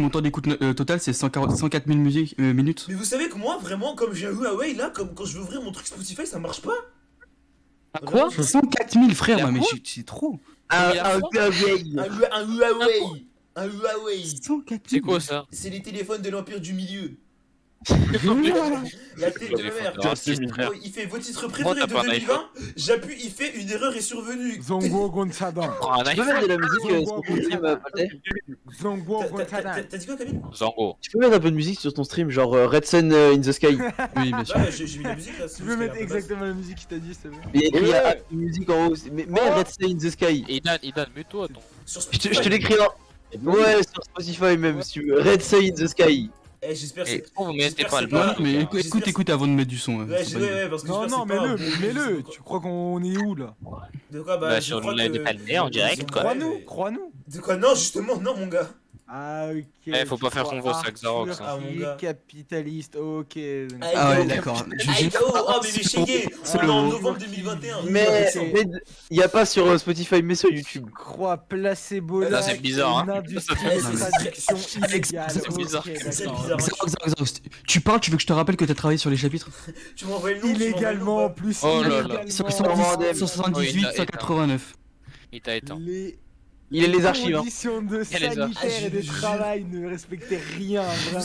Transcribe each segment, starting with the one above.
Mon temps d'écoute total, c'est 104 000 minutes. Mais vous savez que moi, vraiment, comme j'ai un Huawei là, comme quand je veux ouvrir mon truc Spotify, ça marche pas. Quoi? 104 000, frère, Il y a mais quoi c'est trop. Un Huawei. Un Huawei. 104 000. C'est quoi ça? C'est les téléphones de l'Empire du Milieu. Voilà. La tête de ma mère. Oh, il fait vos titres préférés de t'as pas un 2020. J'appuie, il fait une erreur est survenue. Zongo Gonzadan. Prends un Tu peux mettre de iPhone. la musique sur ton stream, Paltais? Zongo Gonzadan. T'as dit quoi, Camille? Zango. Tu peux mettre un peu de musique sur ton stream, genre Red Sun in the Sky. Oui, bien sûr. Ouais, j'ai mis la musique là. Tu peux mettre exactement la musique qu'il t'a dit, c'est bon. Il y a écrit Ouais. Happy musique en haut. Mets Red Sun in the Sky. Idan, mets-toi ton. Sur Je te l'écris en. Ouais, sur Spotify même, si tu veux. Red Sun in the Sky. Eh, j'espère que Et c'est. pourquoi vous mettez j'espère pas que le c'est Non, pas- non, mais j'espère que écoute avant de mettre du son. Ouais, c'est parce que Non, j'espère non, que c'est pas un mets-le. bon- Tu crois qu'on est où là? De quoi? Bah, je sur crois le que- des palmiers en direct, quoi. Crois-nous. De quoi? Non, justement, non, mon gars. Ah, ok. Eh, faut pas faire confiance à Xarox, hein. Ah, mon gars. Capitaliste, ok. Ah ouais, d'accord. Oh, mais Chégué, on est en novembre 2021. Mais y a pas sur Spotify, mais sur YouTube. Croix placebo là. Ça, c'est bizarre, hein. Une industrie Ça, de c'est- traduction illégale. c'est bizarre. Ok, C'est d'accord. bizarre. Tu parles, tu veux que je te rappelle que t'as travaillé sur les chapitres Tu m'envoies le nom. tu m'envoies le nom, Illégalement, en bah. plus. Oh là là. illégalement. 178, Oui, 189. Il t'a éteint. Il est les archives, hein. conditions de Il y a les sanitaire et de archives. travail ne respectaient rien, Vous vraiment.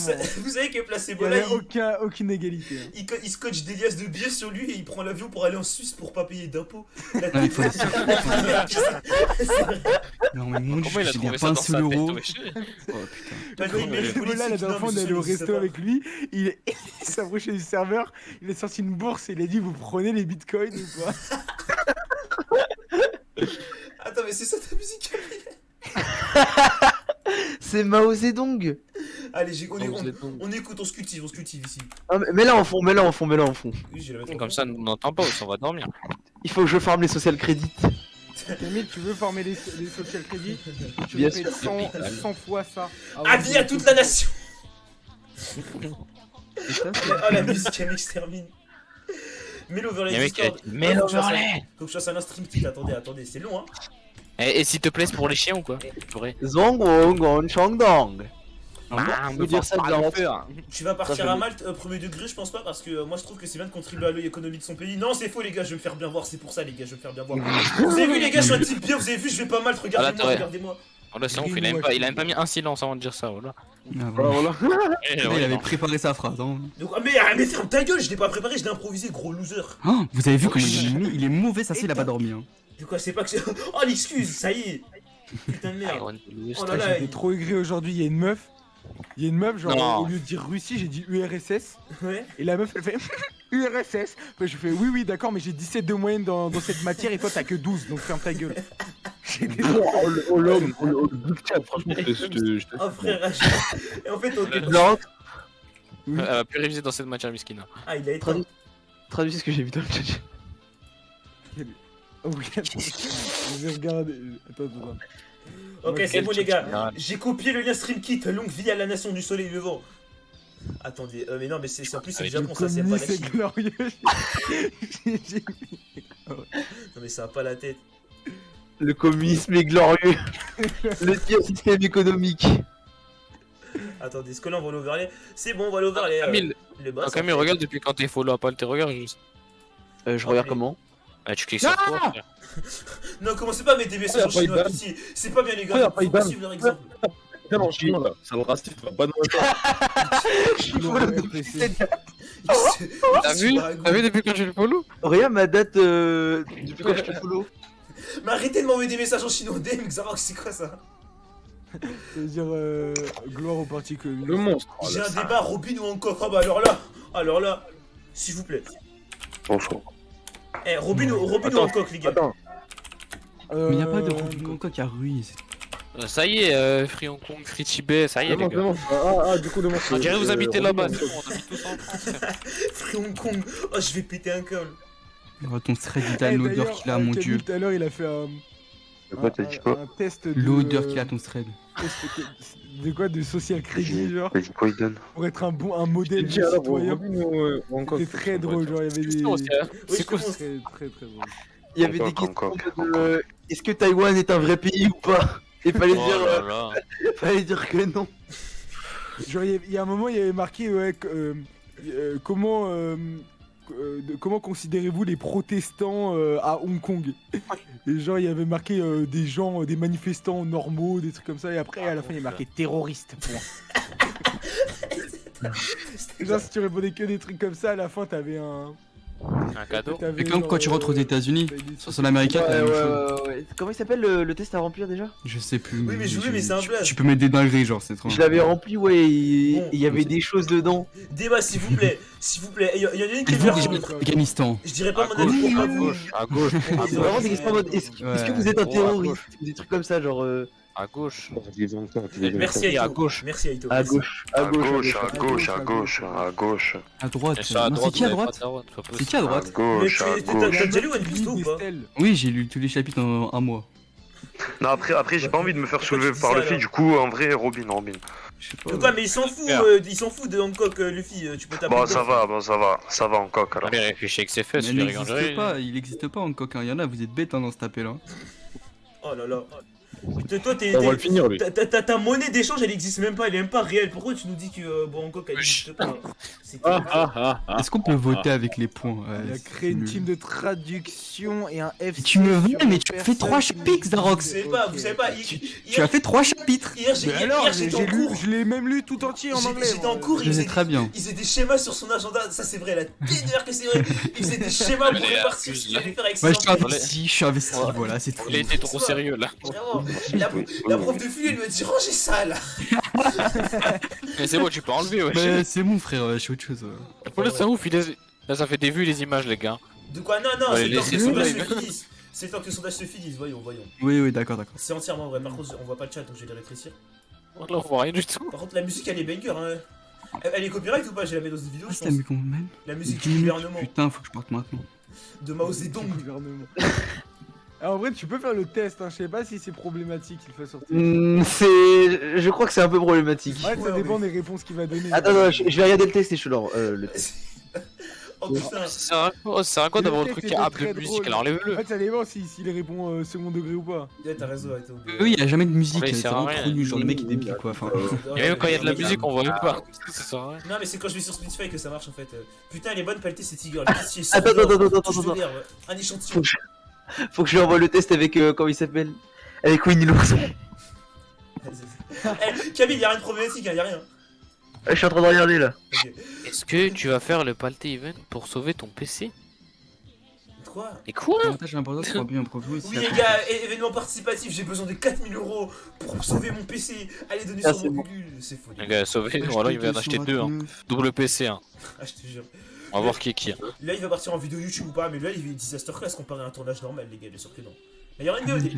savez que Il Placebo n'y là, avait aucune égalité. hein. il scotche des liasses de billets sur lui et il prend l'avion pour aller en Suisse pour pas payer d'impôts. La Non, il faut- C'est vrai. Non, mais mon dieu, Comment il a j'ai trouvé bien ça pas un dans sa seul tête, euro. wesh? Oh putain. Bah, il met les Placebo là, la politiques, dernière fois, non, on est allé au mais resto ça avec lui, il s'approchait du serveur, il est sorti une bourse et il a dit vous prenez les bitcoins ou quoi? Attends, mais c'est ça ta musique, Camille? C'est Mao Zedong. Allez, on écoute, on se cultive ici. Ah, mets-la en fond. Oui, j'ai la mettre en Comme fond. ça, on n'entend pas, on va dormir. Il faut que je farme les social credits. Camille, tu veux former les social credits? Tu Bien me payes sûr. 100 fois ça. Avis à toute la nation. Oh, la musique, elle m'extermine. Mets l'overlay Y'a un mec qui a Discord. dit, mets Ah, faut que je fasse l'overlay. Faut que je fasse un stream kit, attendez, c'est long, hein. Et s'il te plaît, c'est pour les chiens ou quoi? Purée. Zongo Gon Changdong. Ah, Je veux dire ça dans l'enfer. Tu vas partir Ça, à je- Malte, premier degré, je pense pas, parce que moi je trouve que c'est bien de contribuer à l'économie de son pays. Non, c'est faux, les gars, je vais me faire bien voir, c'est pour ça, les gars, je vais me faire bien voir. Vous avez vu, les gars, je suis un type bien, vous avez vu, je vais pas mal, regardez-moi, Ah, là, t'as- regardez-moi. Oh là, c'est ouf, il a même pas mis un silence avant de dire ça, voilà. Ah, voilà. Eh, Il ouais, avait non. préparé sa phrase. Hein. Donc, mais ferme ta gueule, je l'ai pas préparé, je l'ai improvisé, gros loser. Oh, vous avez vu comment il est mauvais, ça c'est, il a pas dormi. Hein. De quoi, c'est pas que c'est. Oh, l'excuse, ça y est. Putain de merde. Iron Lewis. Oh là là, J'étais trop aigri aujourd'hui, il y a une meuf. Genre Non. au lieu de dire Russie, j'ai dit URSS. Ouais. Et la meuf elle fait URSS. Après je fais oui d'accord mais j'ai 17 de moyenne dans cette matière et toi t'as que 12 donc ferme ta gueule. J'étais Oh l'homme, le big chat, franchement, je te. Oh frère, et en fait, ok. Non, Elle va plus réviser dans cette matière miskina. Ah, il a éteint. traduis ce que j'ai vu dans le chat. Oh oui, attends. J'ai regardé. Attends. Ok, Ouais, c'est bon, les gars. général. J'ai copié le lien StreamKit, longue vie à la nation du soleil levant. Attendez, mais non, mais c'est en plus c'est le Japon, ça c'est pas la C'est Chine. glorieux. J'ai mis- Non, mais ça a pas la tête. Le communisme est glorieux. Le pire système économique. Attendez, est-ce que là on va l'overlay? C'est bon, on va l'overlay. Camille, Le bas. non, ça Camille, fait- regarde depuis quand t'es follow à pas tes regards juste. Je regarde comment. Ah, tu cliques sur toi, frère. Non, commencez pas à mettre des messages en Ah, pas chinois, Iban. pitié. C'est pas bien, les Ah, gars. pas Faut pas Iban. suivre leur exemple. Viens en chinois là, ça le raciste, va pas nous T'as vu? T'as vu depuis quand je le follow? Regarde ma date depuis quand je te follow. Mais arrêtez de m'envoyer des messages en chinois. DM, Xarox, c'est quoi ça? C'est-à-dire gloire au parti communiste. Le monstre. Oh, J'ai là, un débat Robin ou Hancock. Ah bah alors là, s'il vous plaît. Franchement. Eh, Robin ou Hancock, les gars. Attends, Mais y a pas de Hancock à Ruiz. Ça y est, Free Hong Kong, Free Tibet, ça y est, les gars. du coup, demande. On dirait que vous habitez là-bas, c'est bon, on habite tous en France, frère. Free Hong Kong. Oh, je vais péter un câble. Oh, ton thread, Eh, Itan, l'odeur d'ailleurs, qu'il a, mon Camille, dieu. Tout à l'heure, il a fait un Quoi, t'as dit quoi? test de. L'odeur qu'il a, ton thread. test de quoi? De social crédit, genre. T'as dit quoi, il donne? Pour être un modèle de J'ai dit alors, citoyen. Robin ou encore? C'était très drôle, genre, il y avait des. Non, c'est quoi je ça? Très drôle. Il y avait des Hancock, questions de est-ce que Taïwan est un vrai pays ou pas? Et Oh là là. fallait dire que non. Genre, il y a un moment, il y avait marqué, ouais, comment, comment considérez-vous les protestants à Hong Kong? Et genre, il y avait marqué des gens, des manifestants normaux, des trucs comme ça, et après, à la fin, il y a marqué terroriste. Genre, si tu répondais que des trucs comme ça, à la fin, t'avais un cadeau. Et comme quand tu rentres aux États-Unis, sur son américain, t'as la même chose. ouais. Comment il s'appelle le test à remplir déjà? Je sais plus. Oui, mais mais c'est un blague. Tu peux mettre des dingueries, genre, c'est trop. Je l'avais rempli, ouais, il Bon. y avait des choses dedans. Débat, s'il vous plaît. S'il vous plaît. Il y en a une qui est Il faut vers que je vous. mette Afghanistan. Je dirais pas À mon avis gauche, pour à vous. gauche, à gauche, C'est vraiment des questions en mode est-ce que vous êtes un Ouais. terroriste? Des trucs comme ça, genre à gauche. Merci à Aito. gauche. Merci Aito. à merci. gauche, À gauche, à gauche, à gauche, à gauche. À droite. Et ça à Non, droite, c'est qui à vous avez droite pas de droite, C'est qui à À droite Mais gauche, à t'as gauche. déjà lu One Piece ou pas? Oui, j'ai lu tous les chapitres en un mois. Non, après j'ai pas envie de me faire soulever par Luffy, du coup, en vrai, Robin. Je sais pas. De quoi, mais il s'en fout, il s'en fout de Hancock, Luffy, tu peux taper. Bon, dedans. ça va en coq alors. Mais il réfléchit avec ses fesses, Mais il il regarde. n'existe pas en coquin. Il y en a, vous êtes bêtes dans ce tapé là. Oh là là. Toi, On va le finir lui. ta monnaie d'échange, elle existe même pas, elle est même pas réelle. Pourquoi tu nous dis que bon, Hancock, elle existe pas? C'est Est-ce qu'on peut voter avec les points? Il a créé une team de traduction et un FC. Tu me sur veux, mais les tu as fait personnes 3 qui chapitres, nous Zarox. Vous savez pas, Tu as fait 3 chapitres. Hier, Mais alors, j'étais en cours. je l'ai même lu tout entier en anglais. J'étais en cours, Je sais très bien. il faisait des schémas sur son agenda, ça c'est vrai, la ténère que c'est vrai. Il faisait des schémas pour Mais répartir ce qu'il allait faire avec ses Ouais, enfants. je suis investi, voilà, c'est tout. Il a été trop sérieux là. Vraiment. La prof de philo, elle me dit rangez ça là. Mais c'est bon, tu peux enlever, ouais. Mais c'est bon, frère, je suis autre chose. Pour le c'est ouf, là ça fait des vues les images, les gars. De quoi? Non, Ouais, c'est le temps que les le sondage se live. finisse. C'est le temps que le sondage se finisse, voyons. Oui, d'accord. C'est entièrement vrai, par contre, on voit pas le chat donc je vais les rétrécir. Là on voit rien du tout. Par contre, la musique elle est banger, hein. Elle est copyright ou pas? J'ai la mets dans cette vidéo, Ah, je c'est pense. la quand même. La musique 10 du minutes, gouvernement, putain, faut que je parte maintenant. de Mao Zedong. Gouvernement. En vrai, tu peux faire le test, hein. Je sais pas si c'est problématique qu'il fait sortir. Je crois que c'est un peu problématique. Ouais, ça Ouais, dépend mais- des réponses qu'il va donner. Attends, je vais regarder le test et je suis là. Le test. Oh putain. Ça sert à quoi d'avoir un Le truc texte qui a était app de très musique, drôle. alors En enlève-le. fait, ça dépend s'il répond second degré ou pas. Ouais, t'as raison, Aito. Oui, il y a jamais de musique, Ouais, il c'est sert à vraiment rien. trop nul, genre le mec il est débile quoi. Enfin, Et même quand il y a de la musique, on voit même pas. Ça sert à rien. Non mais c'est quand je vais sur Spotify que ça marche en fait. Putain elle est bonne Palette c'est Tiger. Attends. Un échantillon. Faut que je lui envoie le test avec comment il s'appelle. Avec Winnie l'ourson. Camille y'a rien de problématique, hein, y'a rien. Je suis en train de regarder là. Ok. Est-ce que tu vas faire le Palté Event pour sauver ton PC? Quoi? Et quoi? l'avantage important c'est pour bien profiter. Oui les gars, événement participatif, j'ai besoin de 4000 € pour sauver mon PC. Allez donner Ah, sur c'est mon bon. Google, c'est fou. Les gars, sauver, voilà, il va en acheter deux. Hein. Double PC, hein. Ah je te jure. On va voir qui est qui. Hein. Là il va partir en vidéo YouTube ou pas, mais là il est disaster class comparé à un tournage normal les gars, bien sûr que non. Mais y'aura une VOD.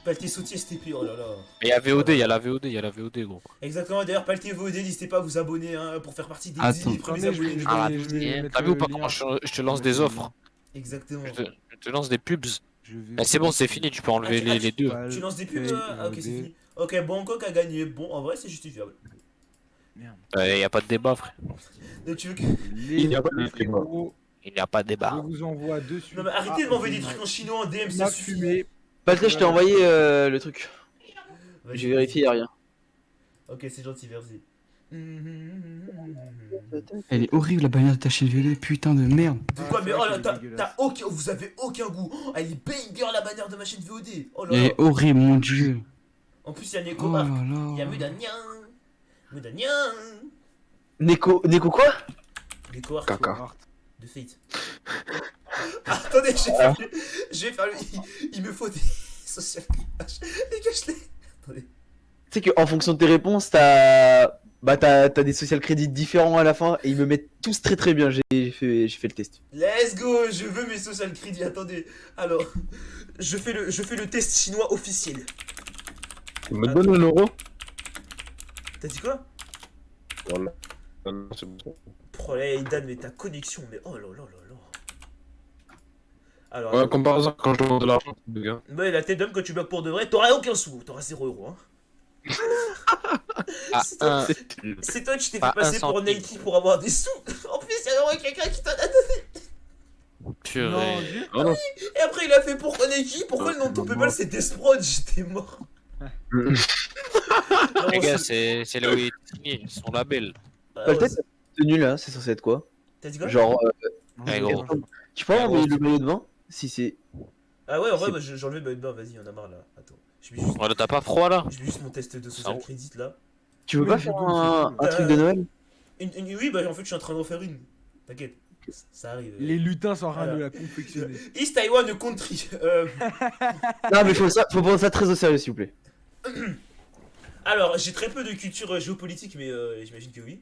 Palté sautier STP, oh là là. Mais il y a VOD, il y a la VOD, gros. Exactement, d'ailleurs Palté VOD, n'hésitez pas à vous abonner hein, pour faire partie des Attends. 10 premiers Attendez, je vais- abonnés. je Ah, vais- je vais mettre T'as vu ou le pas lien. comment je te lance des offres? Exactement. Je te lance des pubs. Je vais- Mais c'est bon, c'est fini, tu peux enlever les deux. Tu lances des pubs Ah ok c'est fini. Ok, Bangkok a gagné. Bon, en vrai c'est justifiable. Il y a pas de débat, frère. Donc tu veux que... Les n'y a pas de frérots, Il n'y a pas de je débat. vous envoie dessus. Non mais arrêtez de m'envoyer des trucs en chinois, en DM, ça Ma suffit. fumée. Patrick, je t'ai envoyé le truc. Vas-y, J'ai vérifié, y'a rien. Ok, c'est gentil, merci. Elle est horrible la bannière de ta chaîne VOD, putain de merde. De quoi, mais c'est oh vrai là, qu'elle est t'as dégueulasse. aucun... vous avez aucun goût. Oh, elle est banger la bannière de ma chaîne VOD. Oh là Elle là. est horrible, mon dieu. En plus, il y a Neko Oh là Arc. Il y a là. Mudanien. Mudanien. Neko quoi? Neko Arc. Caca. De Fate. Attendez, je vais faire le... Il me faut des social crash. Les gars, je l'ai. Attendez. Tu sais qu'en fonction de tes réponses, t'as des social crédits différents à la fin et ils me mettent tous très très bien. J'ai fait le test. Let's go, je veux mes social crédits. Attendez. Alors, je fais le test chinois officiel. Tu me donnes un euro? T'as dit quoi? Voilà. Non, c'est bon. Oh là, Aidan, mais ta connexion, mais oh là là là là. Alors, Ouais, attends. comme par hasard, quand je demande de l'argent, les gars. Mais la tête d'homme que tu bloques pour de vrai, t'auras aucun sou, t'auras 0 €. Hein. Ah, C'est toi- un... C'est toi, tu t'es fait Pas passer un pour centime. Nike pour avoir des sous. En plus, il y a vraiment quelqu'un qui t'en a donné. purée. Oh non. Et après, il a fait pourquoi Nike? Pourquoi le nom de ton PayPal c'est Desprod? J'étais mort. Les gars, c'est là où il est signé, son label. Peut-être c'est nul là, c'est censé être quoi? T'as dit quoi? Genre, Ouais, gros. tu peux envoyer le maillot de bain? Si c'est. Ah ouais, en vrai, bah, j'ai enlevé le bain, vas-y, on a marre là. Attends. Je mets juste, Voilà, t'as pas froid là? je mets juste mon test de social Ah. credit là. Tu veux Oui, pas du faire coup, un truc de Noël? Oui, bah en fait, je suis en train d'en faire une. T'inquiète, ça arrive. Les lutins sont en train de Voilà. la confectionner. East Taiwan country. Non, mais faut prendre ça très au sérieux, s'il vous plaît. Alors, j'ai très peu de culture géopolitique, mais j'imagine que oui.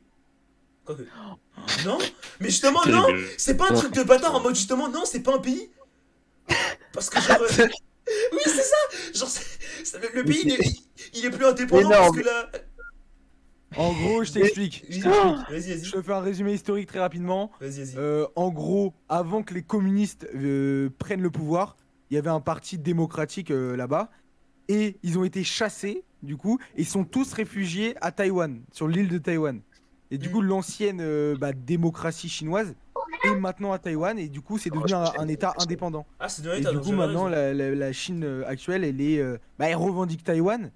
Quoique. Non, mais justement, non, c'est pas un truc de bâtard en mode justement, non, c'est pas un pays. Parce que genre. Oui, c'est ça. Genre, le pays, il est plus indépendant parce Énorme. que là. En gros, je t'explique. Vas-y, Je vas-y. te fais un résumé historique très rapidement. Vas-y. En gros, avant que les communistes prennent le pouvoir, il y avait un parti démocratique là-bas. Et ils ont été chassés, du coup, et ils sont tous réfugiés à Taïwan, sur l'île de Taïwan. Et du coup, l'ancienne démocratie chinoise est maintenant à Taïwan, et du coup, c'est devenu un État indépendant. Ah, c'est de Et l'état, du donc coup, j'avais maintenant, raison. la Chine actuelle, elle revendique Taïwan,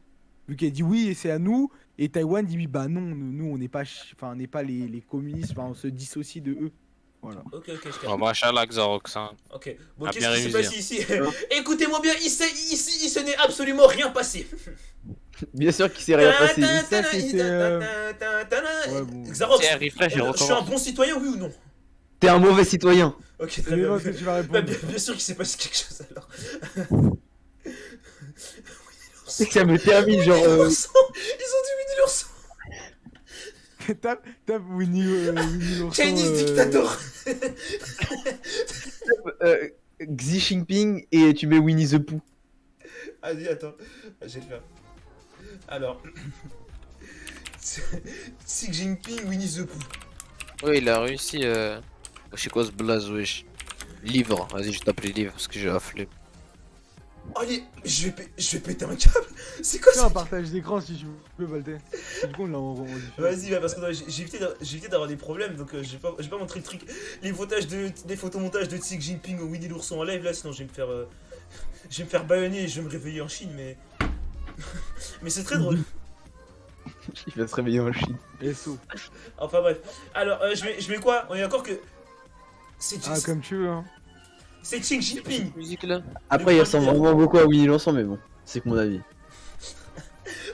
vu qu'elle dit oui, et c'est à nous. Et Taïwan dit oui, bah non, nous on n'est pas, on n'est pas les communistes, on se dissocie de eux. Voilà. Ok, je Oh, capte. machallah, Xarox, hein. Ok, bon, Ah, qu'est-ce bien qui s'est révisé, passé ici? Écoutez-moi bien, il se n'est absolument rien passé. Bien sûr qu'il s'est rien passé. ça, c'était, Ouais, bon. Xarox, Tiens, refresh et je suis un recommence. bon citoyen, oui ou non? T'es un mauvais citoyen. Ok, C'est très bien. bien ce que tu vas Bah, répondre. bien sûr qu'il s'est passé quelque chose alors. C'est que ça me termine, genre. Ils ont dit Winnie l'ourson. tape Winnie l'ourson. Chinese dictator. Xi Jinping et tu mets Winnie the Pooh. Vas-y, attends, je vais le faire. Alors, Xi Jinping, Winnie the Pooh. Oui, il a réussi. C'est quoi ce blaze, wesh? Livre, vas-y, je tape les livres parce que j'ai la flemme. Allez, je vais péter un câble. C'est quoi Fais ça? un partage d'écran si tu veux, Valter. Du coup, on l'a en différé. Vas-y, parce que non, j'ai évité d'avoir des problèmes, donc je vais pas montrer le truc, les photomontages de Xi Jinping ou Winnie l'ourson en live là, sinon je vais me faire bâillonner et je vais me réveiller en Chine, mais mais c'est très drôle. Il va se réveiller en Chine. SO. Enfin bref, alors je mets quoi? On est d'accord que c'est Ah, comme tu veux, hein. c'est Xi Jinping. Musique là. Après, il ressemble vraiment beaucoup à Winnie l'ourson, mais bon, c'est que mon avis.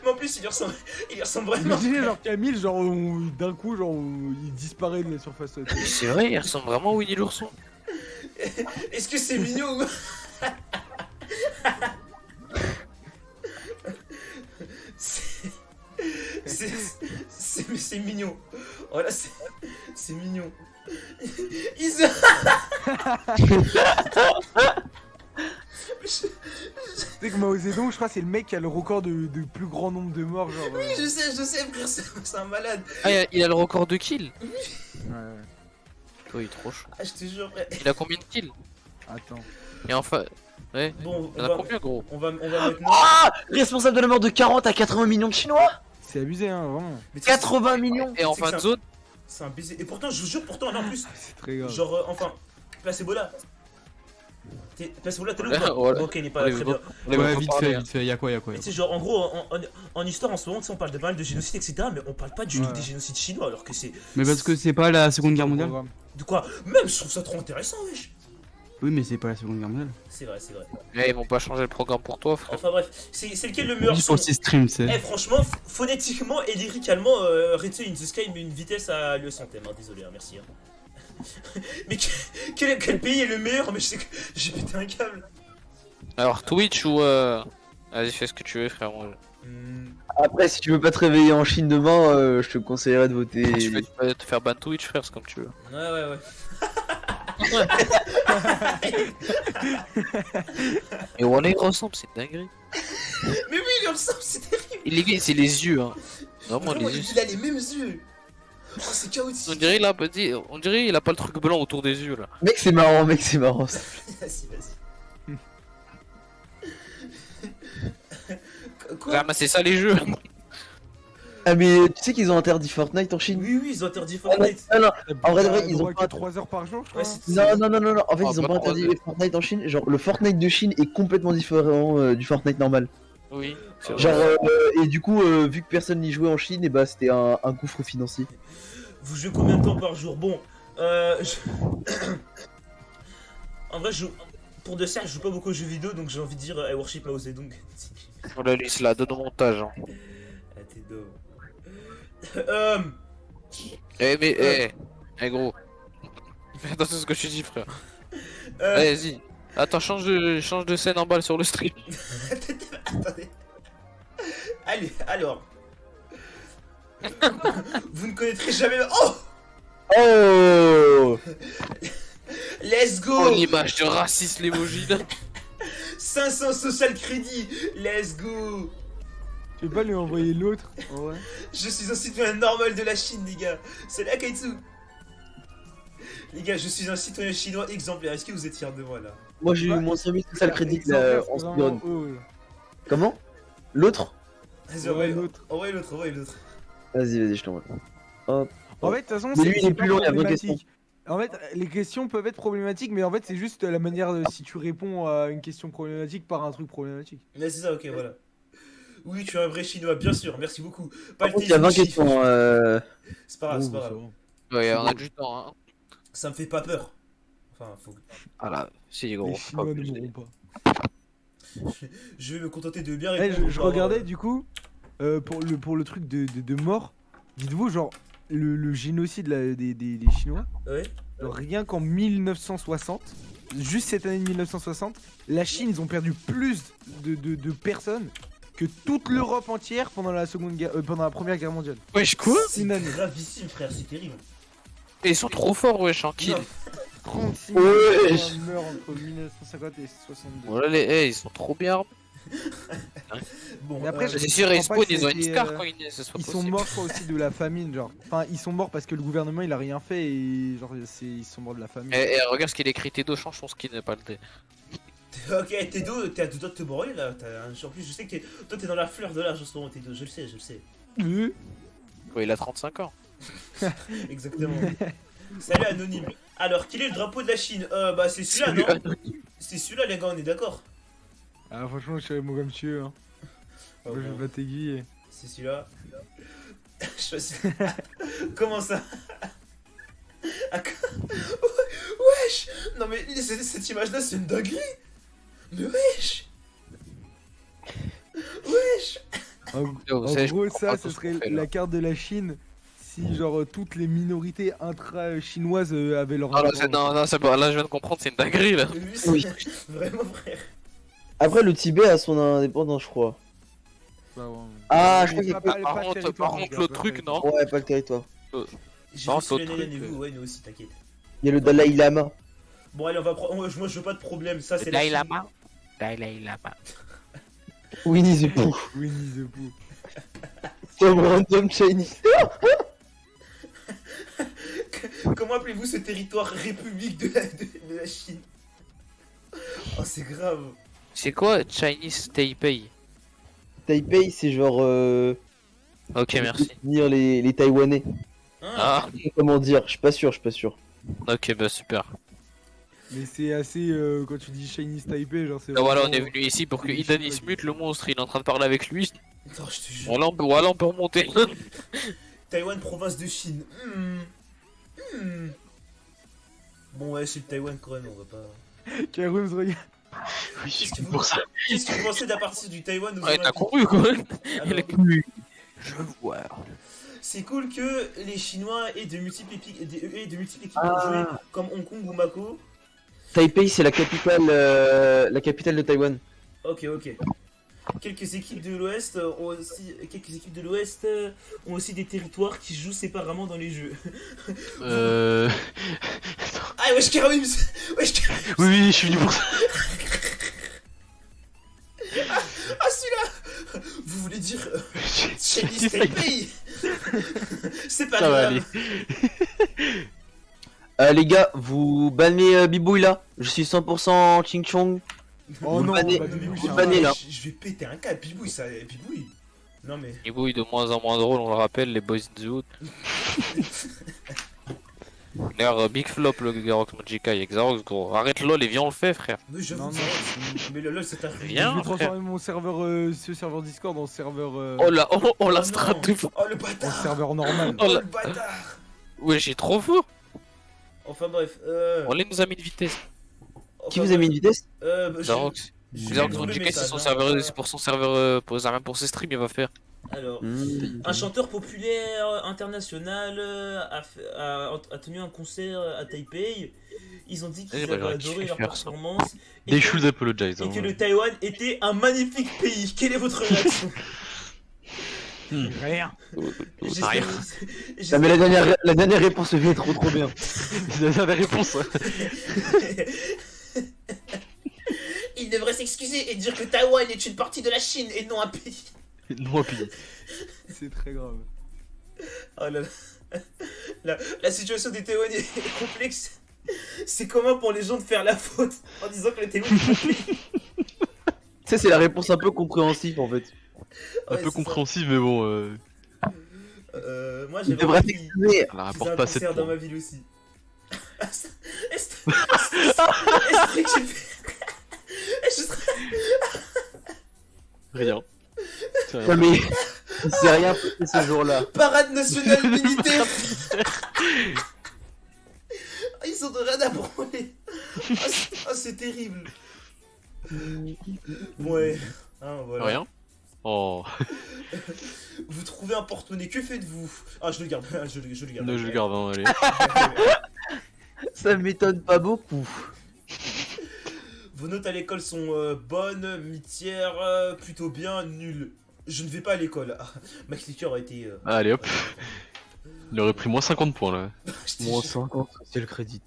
Mais en plus il lui ressemble vraiment. Imaginez, genre Camille, genre d'un coup, genre il disparaît de la surface. C'est vrai, il ressemble vraiment à Winnie l'ourson. Est-ce que c'est mignon ou... c'est mignon. Voilà, c'est mignon. Ils se... Tu sais que Mao Zedong, je crois, c'est le mec qui a le record de plus grand nombre de morts, genre. Oui, je sais, frère, c'est un malade. Ah, il a le record de kills. Ouais. Oh, il est trop chaud. Ah, je te jure, frère. Il a combien de kills? Attends. Et enfin. Ouais. Bon, Il y en a combien, gros? on va maintenant. Ah, responsable de la mort de 40 à 80 millions de Chinois. C'est abusé, hein, vraiment. Mais tu sais, 80 millions. Et en c'est fin que de zone? c'est un baiser. Et pourtant, je vous jure, là en plus, C'est très grave. genre, enfin, placebo là. Placebo là, t'es là ou Ouais, pas? voilà. Ok, il n'est pas là, très bien. Ouais, vite fait, y'a quoi, Et tu sais, genre, en gros, en histoire, en ce moment, tu sais, on parle de pas mal de génocide, etc. Mais on parle pas Ouais. des génocides chinois, alors que c'est. Mais parce que c'est pas la seconde guerre mondiale. De quoi? Même, je trouve ça trop intéressant, wesh. Oui, mais c'est pas la seconde guerre mondiale. C'est vrai. Mais ils vont pas changer le programme pour toi, frère. Enfin bref, c'est lequel le meilleur Juste son? pour ses streams, c'est. Eh, franchement, phonétiquement et lyricalement, Retsu in the Sky met une vitesse à le centième, hein, désolé, hein, merci. Hein. Mais quel pays est le meilleur? Mais je sais que j'ai pété un câble. Alors, Twitch ou. Vas-y, fais ce que tu veux, frère. Moi, Après, si tu veux pas te réveiller en Chine demain, je te conseillerais de voter. tu peux te faire ban Twitch, frère, c'est comme tu veux. Ouais. Et Wally il ressemble, c'est dinguerie. Mais oui, il ressemble, c'est terrible. C'est les yeux, hein. Vraiment, Vraiment, les yeux. il a les mêmes yeux. Oh, c'est chaotique. On dirait il a pas le truc blanc autour des yeux là. Mec, c'est marrant. Vas-y. Quoi? Ah, mais c'est ça les jeux. Ah, mais tu sais qu'ils ont interdit Fortnite en Chine? Oui, ils ont interdit Fortnite. Non, en vrai, de vrai, ils ont droit pas. que 3 heures par jour, je crois. Ouais, c'est- Non. En fait, Ah, ils ont pas pas trois interdit heures. les Fortnite en Chine. Genre, le Fortnite de Chine est complètement différent du Fortnite normal. Oui. Genre, et du coup, vu que personne n'y jouait en Chine, et bah c'était un gouffre financier. Vous jouez combien de temps par jour? Bon, en vrai, pour de ça, je joue pas beaucoup aux jeux vidéo, donc j'ai envie de dire I worship Mao Zedong. On la liste là, donne au montage. Hein. Ah, t'es dope. Eh, mais, gros. Fais attention à ce que tu dis, frère. euh, Allez, vas-y. Attends, change de scène en balle sur le stream. Attendez. Allez, alors. Vous ne connaîtrez jamais. Oh! Oh Let's go! Oh, l'image de raciste, l'emoji là. 500 social crédit! Let's go! Tu veux pas lui envoyer l'autre? Ouais. Je suis un citoyen normal de la Chine, les gars. C'est la Kaitsu. Les gars, je suis un citoyen chinois exemplaire. Est-ce que vous êtes fiers de moi là? Moi j'ai eu mon service social crédit là, en seconde. Comment? L'autre? Vas-y, Ouais, envoie l'autre. envoie l'autre, envoie l'autre. Vas-y, je t'envoie. Hop. En fait, de toute façon, Mais lui, il est c'est plus pas long, il y a 20 problématique. En fait, les questions peuvent être problématiques, mais en fait, c'est juste la manière si tu réponds à une question problématique par un truc problématique. Mais c'est ça, ok, voilà. Oui, tu es un vrai chinois, bien sûr, merci beaucoup. Pas Par le contre, il y a 20 questions. C'est pas grave, c'est pas grave. Ouais, on a du temps, hein. Ça me fait pas peur. Enfin, faut. Ah là, si, gros. Les faut Chinois pas ne abuser. mourront pas. Je vais me contenter de bien Eh, répondre. je regardais du coup, pour le truc de mort, dites-vous, genre, le génocide des Chinois, Ouais. genre, rien qu'en 1960, juste cette année de 1960, la Chine, ils ont perdu plus de personnes que toute l'Europe entière pendant la pendant la Première Guerre mondiale. Wesh, quoi? C'est Une année. gravissime, frère, c'est terrible. Et ils sont trop forts, wesh, en kill. Non. 36 Ouais. 000 personnes meurent entre 1950 et 62. Voilà, ils sont trop bien armés. Bon, Mais après, C'est Je sûr, comprends ils pas spawn, que ils ont c'était, une scar quand ils naissent, c'est pas Ils sont possible. morts, je crois, aussi de la famine, genre. Enfin, ils sont morts parce que le gouvernement, il a rien fait et genre, ils sont morts de la famine. Et regarde ce qu'il a écrit, Tedo, change son skin, pas le thé. Ok, Tedo, t'es à deux doigts de te broyer là. En plus, je sais que toi t'es dans la fleur de l'âge en ce moment, Tedo, je le sais, je le sais. Ouais, il a 35 ans. Exactement. Salut Anonyme. Alors, quel est le drapeau de la Chine? Bah, c'est celui-là, non? C'est celui-là, les gars, on est d'accord? Ah, franchement, je savais moi comme tu veux, hein. Oh, Moi, je bon. vais pas t'aiguiller. C'est celui-là. Choisis. Comment ça? Ah, wesh! Non mais cette image-là, c'est une dinguerie! Mais wesh! Wesh! En, Yo, vous en savez, je gros, comprends ça, pas ce tout ce serait qu'on fait, la là. carte de la Chine si, genre, toutes les minorités intra-chinoises avaient leur Ah là, indépendance. non, c'est pas, là, je viens de comprendre, c'est une dinguerie, là. Oui, Oui. Vraiment, frère. Après, le Tibet a son indépendance, je crois. Bah, ouais. Ah, je Mais crois qu'il y a pas- que- pas Par de contre, territoire, par les contre, gars, le pas de truc, territoire. non. Ouais, pas le territoire. J'ai Non, vu celui-là, l'autre Néné, truc, vous, ouais, nous aussi, t'inquiète. Il y a le Dalai Lama. Bon, allez, moi, je veux pas de problème, ça, c'est la Dalai Chine. Lama. Dalai Lama. Winnie the Pooh. Winnie the Pooh. Some random Chinese. Comment appelez-vous ce territoire république de la Chine? Oh, c'est grave. C'est quoi Chinese Taipei? Taipei, c'est genre. Ok, merci. Définir les Taïwanais. Ah, Ah, Comment dire? Je suis pas sûr. ok, bah super. Mais c'est assez, quand tu dis Chinese Taipei, genre, c'est Bah voilà, on vraiment- est venu ici pour que les Idan Chinois, se mute, le monstre, il est en train de parler avec lui. non, je te jure. Voilà, on peut remonter. Taïwan, province de Chine. Bon, ouais, c'est le Taïwan quand même, on va pas. Karoum se regarde. Oui, Qu'est-ce que c'est vous- pour ça. Qu'est-ce que vous pensez d'à partir du Taïwan aux Ouais, t'as Olympiques? couru quoi. Alors, Il a cru. Je veux voir. c'est cool que les Chinois aient de multiples équipes pour jouer comme Hong Kong ou Mako. Taipei, c'est la capitale de Taïwan. Ok. Quelques équipes de l'Ouest ont aussi des territoires qui jouent séparément dans les jeux. Ah wesh Karim. Wesh Karim. Oui, je suis venu pour ça. Ah celui-là. Vous voulez dire Chinese Taipei? C'est pas Ça va grave. aller. Les gars, vous bannez Bibouille là. Je suis 100% Ching Chong. Oh Vous non, bannez- bah, Mais Bibouille, vous c'est un bannez, là. Je vais péter un câble, Bibouille, ça. Bibouille. Non mais. Les bouilles de moins en moins drôles, on le rappelle, les boys in the hood. D'ailleurs, big flop le Xerox Magica avec Xerox gros. Arrête LOL et viens on le fait frère. Mais j'avoue, Non, non. mais le LOL c'est un Viens. Je vais frère. transformer mon serveur, ce serveur Discord en serveur, Oh la Oh la non. strat de fou. Oh le en bâtard. serveur normal. Oh Oh la- le bâtard. Ouais j'ai trop fort. Enfin bref. On les nous a mis de vitesse. Qui vous a mis une vitesse? Xerox. j'ai Xerox trouvé le Magica c'est message, son hein. serveur, c'est pour son serveur, pour ses streams il va faire. Alors, Mmh. un chanteur populaire international a tenu un concert à Taipei. Ils ont dit qu'ils Eh ben, avaient j'aurais adoré kiffé leur faire ça. performance. Et They que- should apologize. Et que hein. le Taïwan était un magnifique pays. Quelle est votre réaction? Rien. J'espère- Rien. Ah, mais la dernière réponse vient trop bien. C'est la réponse. Il devrait s'excuser et dire que Taïwan est une partie de la Chine et non un pays. Non, puis. C'est très grave. Oh là là. La situation des Taïwanais est complexe. C'est commun pour les gens de faire la faute en disant que les Taïwanais sont un pays. Ça, c'est la réponse un peu compréhensive en fait. Un Ouais, peu c'est compréhensive, mais bon. Moi Il j'ai devrait vraiment dit s'excuser. Elle qu'ils rapporte un pas 7 concert dans points. ma ville aussi. Est-ce que j'ai fait... Je serais- Rien. C'est rien. Non mais c'est rien passé ce jour-là. Parade nationale militaire. Ils sont de rien à branler. C'est terrible. Ouais. Hein, voilà. Rien. Oh, Vous trouvez un porte-monnaie, que faites-vous? Ah, je le garde, je le garde. je le garde, hein, allez. Ça m'étonne pas beaucoup. Vos notes à l'école sont bonnes, mitières, plutôt bien, nulles. Je ne vais pas à l'école. Ah, ma clicker a été... Allez hop. Il aurait pris moins 50 points là. je te Moins jure. 50, c'est le crédit.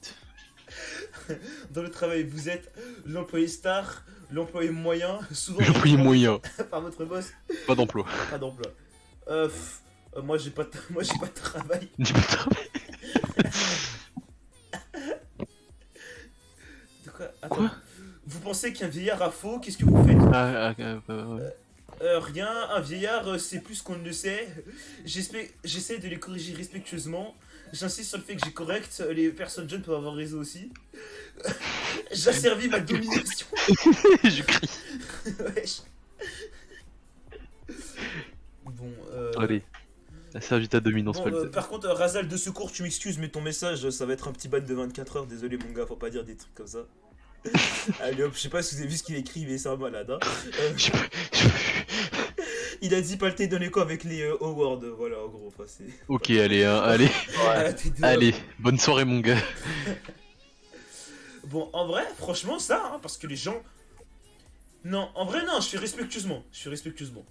Dans le travail, vous êtes l'employé star, l'employé moyen, souvent Le prix moyen. par votre boss, Pas d'emploi. pas d'emploi. Moi j'ai pas de travail. Ni pas de travail. De quoi? Attends. Quoi? Vous pensez qu'un vieillard a faux? Qu'est-ce que vous faites? Rien, un vieillard c'est plus qu'on ne le sait. J'essaie de les corriger respectueusement. J'insiste sur le fait que j'ai correct, les personnes jeunes peuvent avoir raison aussi. J'asservis ma domination. Je crie. Wesh. Bon, Allez. La servie ta dominance, bon, pas le par contre, Razal de secours, tu m'excuses, mais ton message, ça va être un petit ban de 24 heures. Désolé, mon gars, faut pas dire des trucs comme ça. Allez hop, je sais pas si vous avez vu ce qu'il écrit, mais c'est un malade. Hein. J'ai pas- Il a dit pas le thé donner quoi avec les awards, voilà, en gros. Enfin, c'est. Ok, allez, hein, allez. Ah, la tête de- Allez, bonne soirée, mon gars. Bon, en vrai, franchement, ça, hein, parce que les gens. Non, en vrai, non, je fais respectueusement. Respectueusement.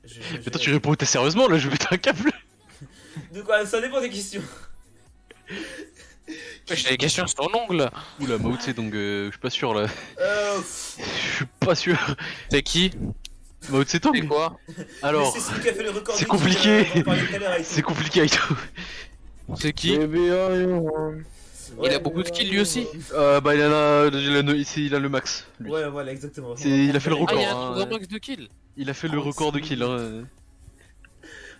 Je- Mais toi, tu réponds sérieusement là, je vais mettre un câble. De quoi? Ça dépend des questions. J'ai des questions sur ton ongle. Oula, Mao Tse, donc je suis pas sûr là. Pff, Je suis pas sûr. C'est qui? Mao Tse C'est Tung. quoi? Alors, mais c'est celui qui a fait le record c'est du titre, compliqué. on en parlait tout à l'heure avec- c'est compliqué avec tout. C'est qui? Ouais, Il a beaucoup de kills, lui aussi. Bah, il a le max. Lui. Ouais, voilà, exactement. Il a fait le Ah, record. il y a hein. un grand max de kills. Il a fait le record de kill. Hein.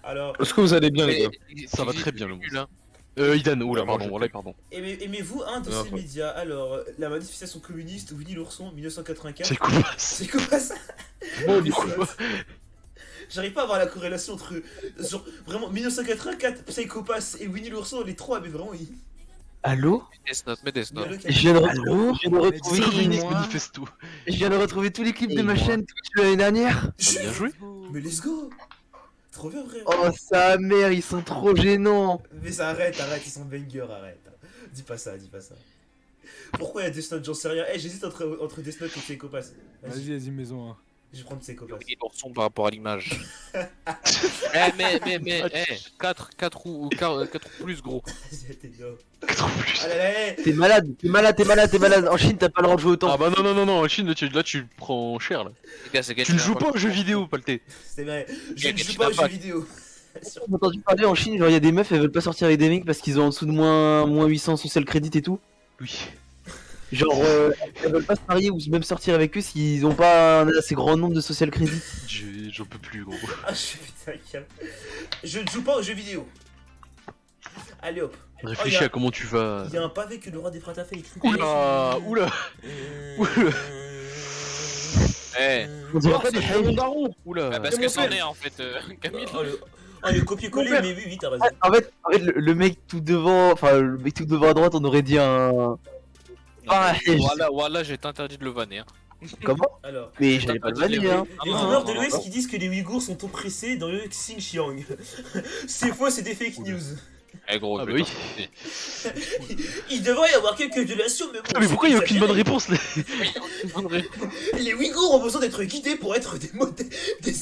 Alors, Est-ce que vous allez bien, les gars? Ça va très bien, le nul, hein. Idan, oula, Ouais, moi, pardon, je- voilà, pardon. aimez-vous un de Non, ces toi. médias? Alors, la manifestation communiste, Winnie l'ourson, 1984. C'est cool. C'est quoi ça? Bon, Mais pourquoi c'est- J'arrive pas à voir la corrélation entre. Genre, vraiment, 1984, Psychopass et Winnie l'ourson, les trois, mais vraiment, ils. Allô? Mets Death Note. Je viens de Allô? je viens de retrouver, Mais Communiste moi- manifesto. je viens de retrouver tous les clips de Et ma moi. chaîne Twitch de l'année dernière. Bien joué. Mais let's go! Trop bien, frère! Oh sa mère, ils sont trop gênants. Mais ça arrête, ils sont bangers, arrête. Dis pas ça. Pourquoi il y a Death Note? J'en sais rien. Eh, j'hésite entre Death Note et Psychopass. Vas-y, maison. Hein. Je vais prendre Psychopass. Il l'ourson par rapport à l'image. mais, 4 ou plus gros. T'es bien. 4 plus. Ah là là, eh. T'es malade. En Chine, t'as pas le droit de jouer autant. Ah bah non, en Chine, là tu prends cher là. Les gars, c'est Tu ne joues pas aux jeux vidéo, Palté. C'est vrai. Je Quel ne joue petit pas aux jeux impact. vidéo. Sur- J'ai entendu parler en Chine, genre il y a des meufs, elles veulent pas sortir avec des mecs parce qu'ils ont en dessous de moins 800 social credit et tout. Oui. Genre, elles veulent pas se marier ou même sortir avec eux s'ils ont pas un assez grand nombre de social credit. J'en peux plus, gros. Ah, je putain, calme. Je ne joue pas aux jeux vidéo. Allez hop. Réfléchis à comment tu vas. Il y a un pavé que le roi des frères a fait écrit. Oula, oula. Eh, On dirait pas des Shine. darons. Oula. parce que c'en est en fait, Camille. Le copier-coller, mais oui, t'as raison. En fait, le mec tout devant, enfin le mec tout devant à droite, on aurait dit un. Ah, Voilà, j'ai été interdit de le vanner. Hein. Comment? Alors, Mais j'allais pas le vanner, hein. les rumeurs de l'Ouest qui disent que les Ouïghours sont oppressés dans le Xinjiang. C'est faux, c'est des fake news. Eh gros, Ah je bah vais oui. Il devrait y avoir quelques violations, mais bon. Ah, mais pourquoi il y a aucune bonne réponse? réponse là? Les Ouïghours ont besoin d'être guidés pour être des des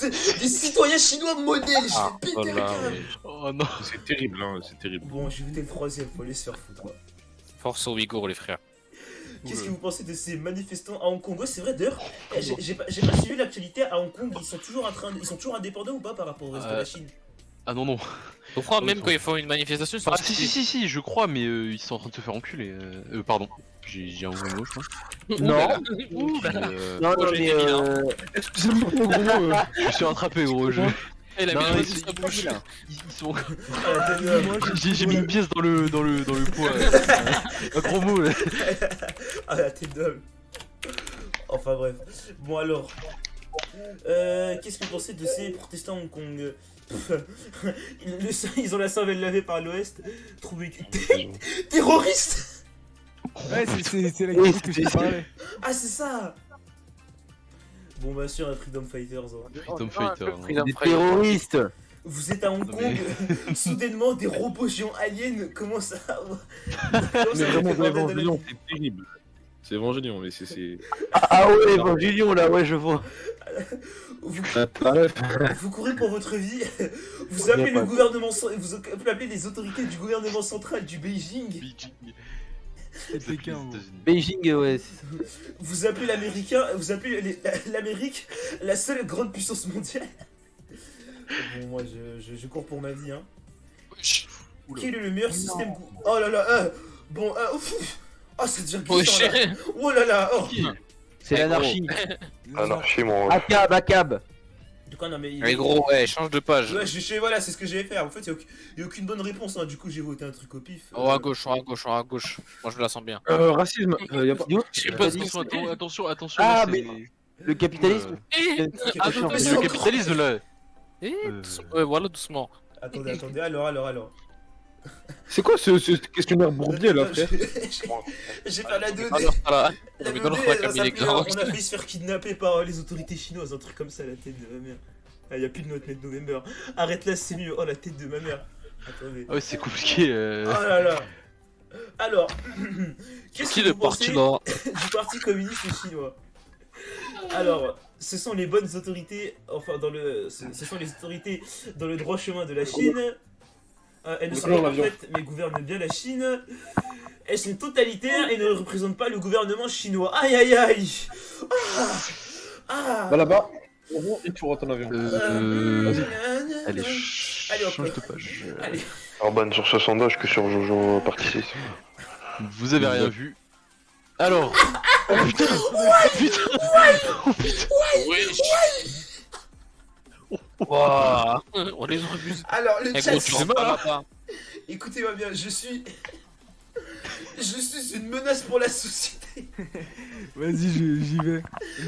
citoyens chinois modèles. Je Ah, vais péter un voilà, câble. oui. Oh non. C'est terrible, hein, c'est terrible. Bon, j'ai voté le troisième, faut aller se faire foutre. Force aux Ouïghours, les frères. Qu'est-ce que vous pensez de ces manifestants à Hong Kong? Ouais, c'est vrai d'ailleurs, j'ai pas suivi l'actualité à Hong Kong, ils sont toujours indépendants ou pas par rapport au reste de la Chine? Ah non, non. Je crois même quand ils font une manifestation, ils sont Ah si, je crois, mais ils sont en train de se faire enculer. Pardon. J'ai un mauvais mot, je crois. Non, Oh, non, j'ai mais été bien. Excusez-moi, gros. Je me suis rattrapé, gros. Eh, la Non, merde, ils- sa bouche. Ils sont. Moi, J'ai mis une pièce dans le poids. Un gros mot là. Ah la tête d'homme. Enfin bref. Bon alors. Qu'est-ce que vous pensez de ces protestants à Hong Kong? Ils ont la cervelle lavée par l'Ouest. Trouvé terroriste. Ouais, c'est la question que je te parlais. Ah c'est ça. Bon bah sûr, Freedom Fighters. Hein. Freedom Fighter. des terroristes. Vous êtes à Hong Non, Kong, mais- soudainement des robots géants aliens commencent à... Mais vraiment, commencent à Évangélion, c'est terrible. C'est Évangélion, mais c'est. Ah ouais, Evangelion là, ouais, je vois. Vous courez pour votre vie, vous appelez le gouvernement, vous appelez les autorités du gouvernement central du Beijing, C'est Pékin, gros. Beijing, ouais. vous appelez l'américain, vous appelez l'Amérique la seule grande puissance mondiale. Bon, moi je cours pour ma vie, hein. Quel est le meilleur système... Oh là là, bon, oh ça devient glissant là. Oh là là, oh. C'est l'anarchie. Anarchie, mon. Akab, Akab. Du coup, non mais... Mais gros, ouais, change de page. Ouais, voilà, c'est ce que j'allais faire. En fait, y a aucune bonne réponse, hein. Du coup, j'ai voté un truc au pif. Oh, à gauche. Moi, je la sens bien. Racisme, y a pas. Je sais pas ce qu'on Attention. Ah, là, mais- c'est- Le capitalisme. Ah, non, C'est le capitalisme là. Ouais, voilà, doucement. Attendez, alors. C'est quoi ce questionnaire bourbier là, frère? J'ai fait la 2D. Alors, voilà. La Mais 2D, dans notre ça Camille s'appelait, Xerox. on a failli se faire kidnapper par les autorités chinoises, un truc comme ça, la tête de ma mère. Ah, y a plus de note net November. Arrête là, c'est mieux. Oh, la tête de ma mère. Attendez. Ah ouais, c'est compliqué. Oh là là. Alors, qu'est-ce Qui que le vous pensez parti du parti communiste chinois? Alors, ce sont les bonnes autorités, enfin ce sont les autorités dans le droit chemin de la Chine. Elles ne sont pas parfaites, mais gouvernent bien la Chine. Elles sont totalitaires et ne représentent pas le gouvernement chinois. Aïe aïe aïe. Ah. Va là-bas. Et tu rentres en avion. Allez, Allez, hop. change de page. Allez. Orban sur ce sondage que sur Jojo participe. Vous avez rien vu. Alors. Oh putain. Wouah. On les abuse. Alors, le Eh chat, gros, tu sais pas là-bas. écoutez-moi bien, je suis une menace pour la société. Vas-y, j'y vais.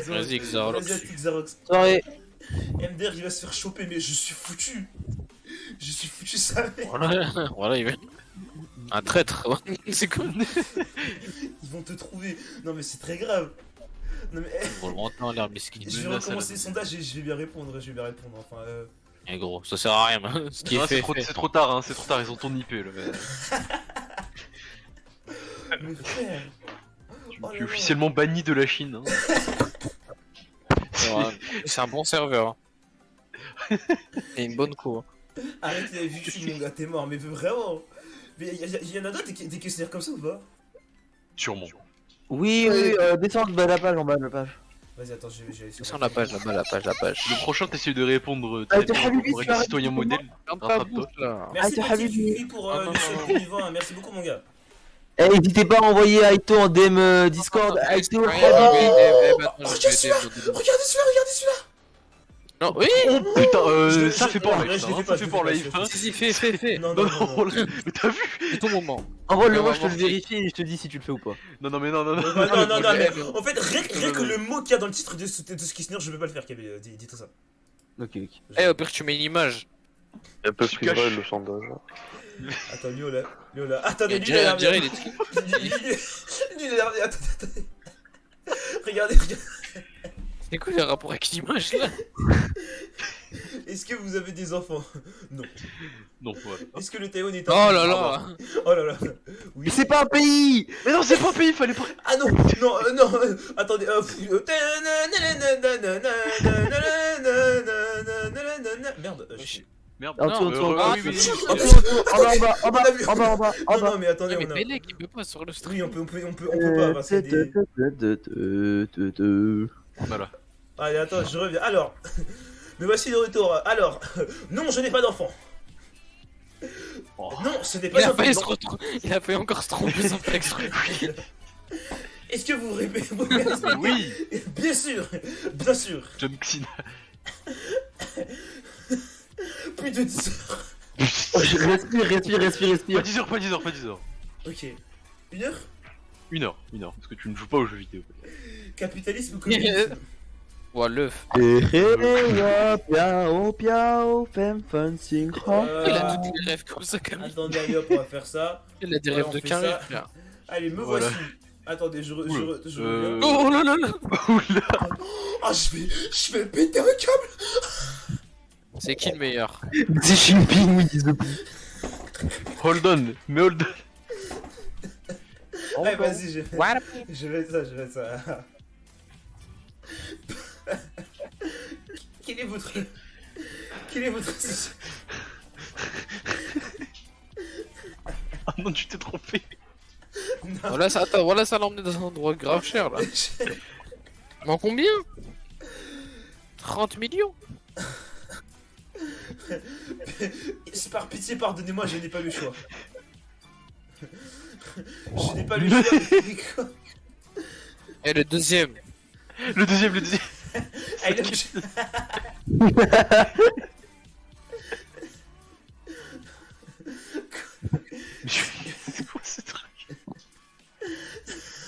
Vas-y, Xerox. Vas-y, Xerox. Soirée. MDR, il va se faire choper, mais je suis foutu. Je suis foutu, ça mère. Voilà, il va. Un traître. C'est quoi? Ils vont te trouver. Non, mais c'est très grave. Non, mais Pour le montant, l'air miskin. je vais recommencer le sondage et je vais bien répondre. Enfin, Eh gros, ça sert à rien. Ce qui est fait. C'est trop tard, hein. C'est trop tard. Ils ont ton IP là. mais frère. Oh là Tu es là. officiellement banni de la Chine. Hein. Ouais, c'est un bon serveur. Et une bonne co. Arrête la YouTube, mon gars, t'es mort, mais vraiment. Mais y en a d'autres des questionnaires comme ça ou pas? Sûrement. Oui, descends de la page, en bas de la page. Vas-y, attends, je vais Sur la page, là-bas, la page. Le prochain, t'essayes de répondre. Ah, T'es t'es Habibi, pour tu être arrêtes citoyen de modèle. Ferme ta Rattrape-toi. bouche là. Merci Ah, petit Habibi. Fifi pour Ah, non, le seul non. pour vivant, hein. Merci beaucoup mon gars. Eh, n'hésitez pas à envoyer Aito en DM Discord. Aito, Regardez celui-là, regardez celui-là. Non, oui. Oh putain, Je- ça je- fait pas en ouais, live, je ça, le fais hein, pas, ça je fait le pas en fais live. pas, hein. Si, fais. Non, Non, non, non, non, non. mais t'as vu? C'est ton moment. Envoie-le Ouais, moi, on je va te le voir. vérifie et je te dis si tu le fais ou pas. Non, mais non. Non, mais en fait, rien que le mot qu'il y a dans le titre de ce Kisner, je peux pas le faire, Kaby, dis-toi ça. Ok. Eh, au pire, tu mets une image. Un peu Tu plus caches. vrai le sondage. Attends, Léo là. Attendez, Et lui il a l'air bien. dirait, il est Lui il a l'air bien. Attendez. Regardez. C'est quoi le rapport avec l'image là? Est-ce que vous avez des enfants? Non. Non, voilà. Est-ce que le Taïwan est un Oh pays? là là. Oh là là. Oui. Mais c'est pas un pays. Mais non, c'est pas un pays, fallait pas. Ah non, non, attendez. Merde. Merde. En dessous, en dessous, en bas. oui, oui. En dessous, en bas, en bas, en bas, en bas, en bas, en Non, bas. non, mais attendez, Ouais, on mais a. Belek, il peut pas sur le stream. Oui, on peut pas parce qu'il y a des. Voilà. Allez, attends, je reviens. Alors, me voici de retour. Alors, non, je n'ai pas d'enfant. Oh. Non, ce n'est Il pas a un failli se enfant. retrouver. Il a failli encore se tromper sans faire exprès. Est-ce que vous répétez Oui, Bien sûr, bien sûr. John Cena. Plus de 10 heures. Respire. Pas 10 heures, pas 10 heures, pas 10 heures. Ok. 1 heure. 1 heure, parce que tu ne joues pas aux jeux vidéo. Capitalisme ou communisme? Ouah, l'œuf. Il a toutes les rêves comme ça, quand même. Attendez, allez hop, on va faire ça. Il a des Voilà, rêves on de fait carré, ça. frère. Allez, me Voilà. voici. Attendez, je reviens. Oh là là là. Oula. Ah, je vais péter un câble. C'est qui le meilleur? Xi Jinping, oui, disent Hold on, mais hold on. Ouais, vas-y, je vais ça. Quel est votre Ah non, tu t'es trompé. Non. Voilà, ça, attends, voilà, ça l'a emmené dans un endroit grave cher là. Mais en combien? 30 millions? C'est par pitié, pardonnez-moi, je n'ai pas le choix. Je n'ai pas le choix. Mais quoi? Et le deuxième? Le deuxième. Allez, C'est quoi ce truc?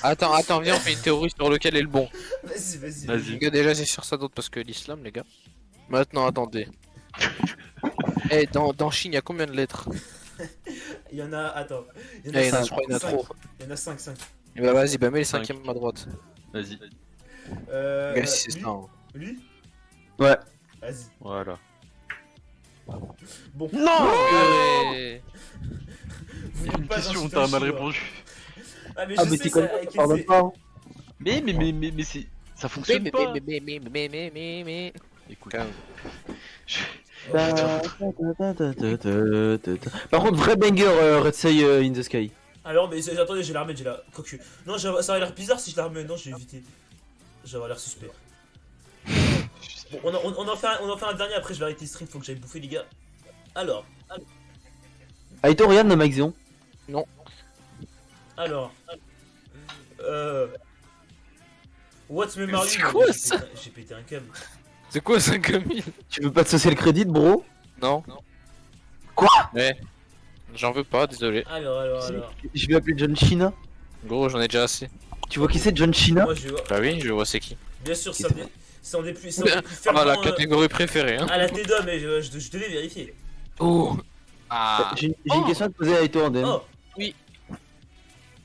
Attends, viens, on fait une théorie sur lequel est le bon. vas-y. Vas-y. Les gars, déjà, c'est sur ça d'autre parce que l'islam, les gars. Maintenant, attendez. Eh, dans Chine, il y a combien de lettres? Il y en a, attends. Il y en Eh, il y en a, cinq, je crois, il y en a cinq. trop. Il y en a 5. Eh bah, vas-y, bah, mets les Cinq. cinquièmes à droite. Vas-y. Gars, si c'est lui, ça. Hein. lui Ouais. Vas-y. Voilà. Bon. Purée. Vous Il y a n'êtes une pas question, insulté t'as un mal chinois. répondu. Ah, mais Ah, je mais sais t'es ça, comme ça, avec tu pardonnes c'est- pas. Mais c'est. Ça fonctionne pas. Mais. Écoute. Calme. Par contre, vrai banger, Red Say in the Sky. Alors, mais attendez, j'ai la remettre, j'ai la. Quoique. Non, ça a l'air bizarre si je la remets. Non, j'ai évité. J'avais l'air suspect. Bon, on en fait un dernier après, je vais arrêter le stream, faut que j'aille bouffer, les gars. Alors. Aito, regarde la Maxion. Alors. What's me Mario? C'est quoi ça? J'ai pété un câble. C'est quoi 5000? Tu veux pas de social credit, bro? Non. Quoi? Ouais. J'en veux pas, désolé. Alors. Je vais appeler John Cena. Gros, j'en ai déjà assez. Tu vois qui c'est, John Cena? Moi, je vais voir. Bah oui, je vois c'est qui. Bien sûr, c'est un des plus Ah, la fervents, catégorie préférée, hein. à la T-Dom, mais je devais vérifier. Oh. Ah. J'ai une question à te poser à Aito en DM. Oh. Oui.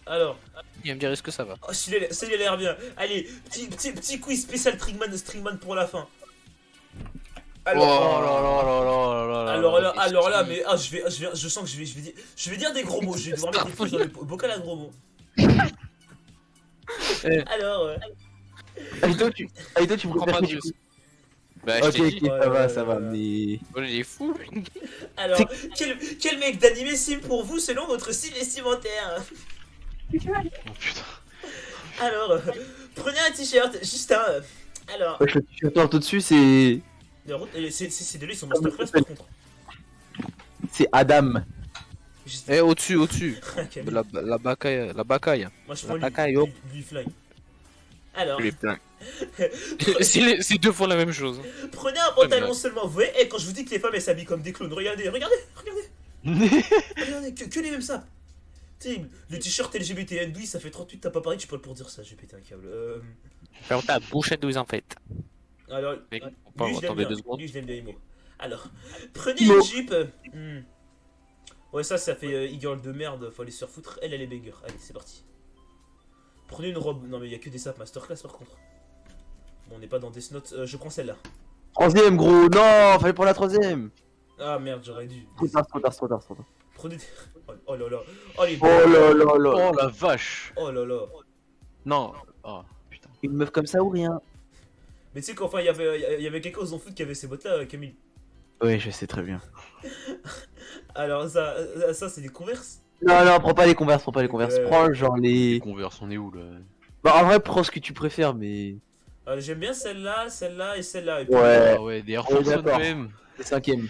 Alors. Il va me dire est-ce que ça va. Oh, celui-là a l'air bien. Allez, petit quiz spécial Stringman pour la fin. Alors, Oh là là là là là là. alors là, mais je sens que je vais dire des gros mots. Je vais devoir mettre des trucs dans le bocal à gros mots. Alors, Aito, tu comprends préfères pas que de tu- jeu. Bah, Ok, je t'ai dit. ok, ça Ouais, va, mais... Oh, il est fou. alors, quel mec d'animé sim pour vous selon votre style vestimentaire? Oh putain. Alors, prenez un t-shirt, juste un. Alors, Wesh, le t-shirt noir tout dessus, c'est... ces deux-là ils sont masterclass par contre. C'est Adam. Juste- Eh, au-dessus. Camille. La bacaille. Moi je la prends bacaille, oh. lui fly. Alors, Il est plein. C'est 2 fois la même chose. Prenez un pantalon seulement, vous voyez, et quand je vous dis que les femmes elles s'habillent comme des clowns, regardez, que les mêmes sapes. Tu sais, le t-shirt LGBT oui, ça fait 38, t'as pas parlé, tu peux pour dire ça, j'ai pété un câble. Ferme ta bouche à 12 en fait. Alors, Mec, lui, on peut je l'aime attendre 2 bien, secondes. lui, je l'aime bien, Imo. Alors, prenez une jupe. Ouais, ça fait e-girl de merde, faut aller se faire foutre. Elle est banger. Allez, c'est parti. Prenez une robe. Non, mais il y a que des sapes masterclass par contre. Bon, on n'est pas dans Death Note. Je prends celle-là. Troisième, gros. Non, fallait prendre la troisième. Ah merde, j'aurais dû. Trop tard. Prenez des... Oh là là. Oh les Oh là là là. Oh la vache. Oh là là. Non. Oh putain. Une meuf comme ça ou rien? Mais tu sais qu'enfin, il y avait quelqu'un aux foot qui avait ces bottes-là, Camille. Oui, je sais très bien. Alors, ça c'est des Converse. Non, prends pas les Converse, Prends genre Les les... Converse, on est où là? Bah en vrai, prends ce que tu préfères, mais... J'aime bien celle-là, celle-là et celle-là. Et puis- Ouais, Ah ouais, des Air Force One d'accord. quand même. le cinquième.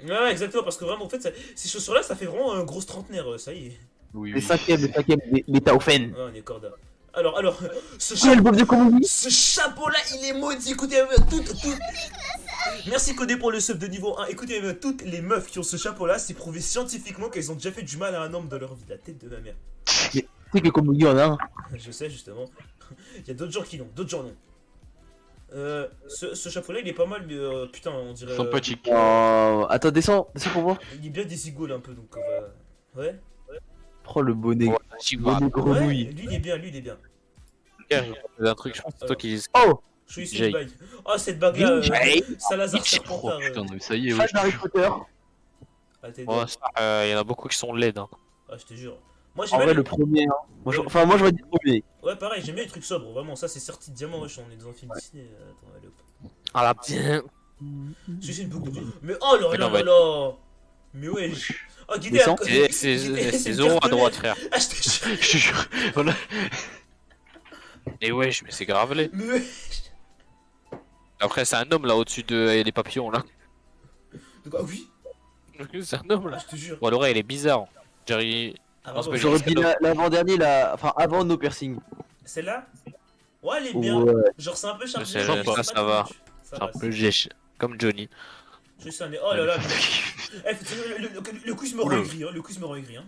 Ouais, exactement, parce que vraiment, en fait, ces chaussures-là, ça fait vraiment un gros trentenaire, ça y est. Oui, Le oui. cinquième, les Taufen. Ah, on est corda. Alors, ce Ah, le chapeau... bof de Kombi. Ce chapeau-là, il est maudit. Écoutez, tout. Merci Codé pour le sub de niveau 1. Écoutez, toutes les meufs qui ont ce chapeau-là, c'est prouvé scientifiquement qu'elles ont déjà fait du mal à un homme dans leur vie. La tête de ma mère. Tu sais que Kombi en a un. Je sais, justement. Il y a d'autres gens qui l'ont, d'autres gens non. Ce chapeau-là, il est pas mal, mais putain, on dirait. Sympathique. Oh, attends, descends pour voir. Il est bien désigole un peu, donc on va. Ouais. Prends le bonnet. Bonnet Ouais, grenouille. lui, il est bien, Un truc, je pense que c'est toi qui dis. Oh, Je suis ici, Jay. une bague. Oh, cette bague-là, Jay. Salazar Oh Serpentard. putain, non, mais ça y est, fan ouais. d'Harry Potter. Ah, t'es Ouais, dingue. il y en a beaucoup qui sont laides. Hein. Ah, je te jure. Moi, En j'aime vrai, bien. le premier. Hein. Moi, j'aurais dit le premier. Ouais, pareil, j'aime bien les trucs sobres. Vraiment, ça, c'est sorti de diamant. Wesh, on est dans un film Disney. Attends, allez hop. Ah la petite. C'est une boucle de. Mais oh là Mais là non, là ouais. là. Mais ouais. Oh, Guidé, Descends. C'est zéro à droite, frère. Ah, je te jure. Je te jure. Voilà. Et wesh, mais c'est grave laid. Mais ouais. Après, c'est un homme là au-dessus de les papillons là. Donc, ah oui. C'est un homme Ah, là. je te jure. Bon, l'oreille elle est bizarre. Jerry. Ah, Non, c'est bravo. pas J'aurais dit l'avant-dernier, enfin avant nos piercings. Celle-là. Ouais, elle est bien. Ouais. Genre, c'est un peu chargé. C'est- mais ça, c'est ça pas va. trop moche. Ça C'est un va, peu gêche. Comme Johnny. Je suis un. Oh là là. Le quiz me rend aigri, hein. Le quiz me rend aigri, hein.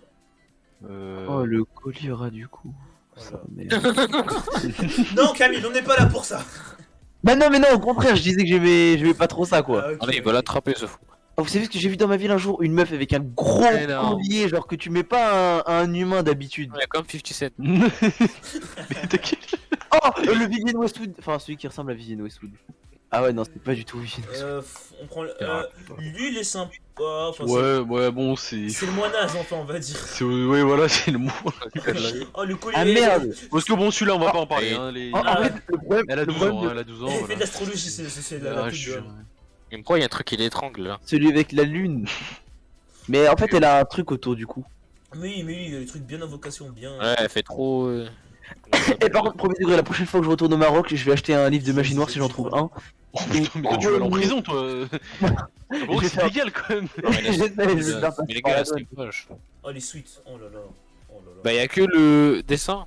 Oh, le colis aura du coup. Oh là. Merde. Non, Camille, on n'est pas là pour ça. Bah non, mais non, au contraire, je disais que j'aimais pas trop ça quoi. Ah, ok. Allez, il va l'attraper ce fou. Oh, vous savez ce que j'ai vu dans ma ville un jour? Une meuf avec un gros Mais non. collier, genre que tu mets pas à un humain d'habitude. Il y a comme 57. Mais t'inquiète. Oh, le Vivienne Westwood. Enfin, celui qui ressemble à Vivienne Westwood. Ah ouais, non, c'était pas du tout Vivienne Westwood. On prend le. Lui, il est sympa. Enfin, Ouais, bon, c'est. c'est le moins naze, enfin, on va dire. Ouais, voilà, c'est le mot. Oh, le collier. Ah merde. Parce que bon, celui-là, on va pas en parler. Et- Hein, les... En fait, le problème, Elle a le 12 problème ans, de- elle a 12 ans. Il fait Voilà. de l'astrologie, c'est la Ah, pute je suis de- sûr. Il me croit, il y a un truc qui l'étrangle là. celui avec la lune. Mais en fait, elle a un truc autour du cou. Mais oui, les trucs bien invocation, bien. Ouais, elle fait trop. Et par contre, premier degré, la prochaine fois que je retourne au Maroc, je vais acheter un livre de magie noire si j'en trouve un. Oh putain, mais tu vas aller en prison, toi. Bon, Je vais c'est faire- légal quand même. Non, mais Je sais, je vais faire mais les par gars, la c'est douane. moche. Oh, les suites. Oh là là. Oh là là. Bah, il y a que le dessin.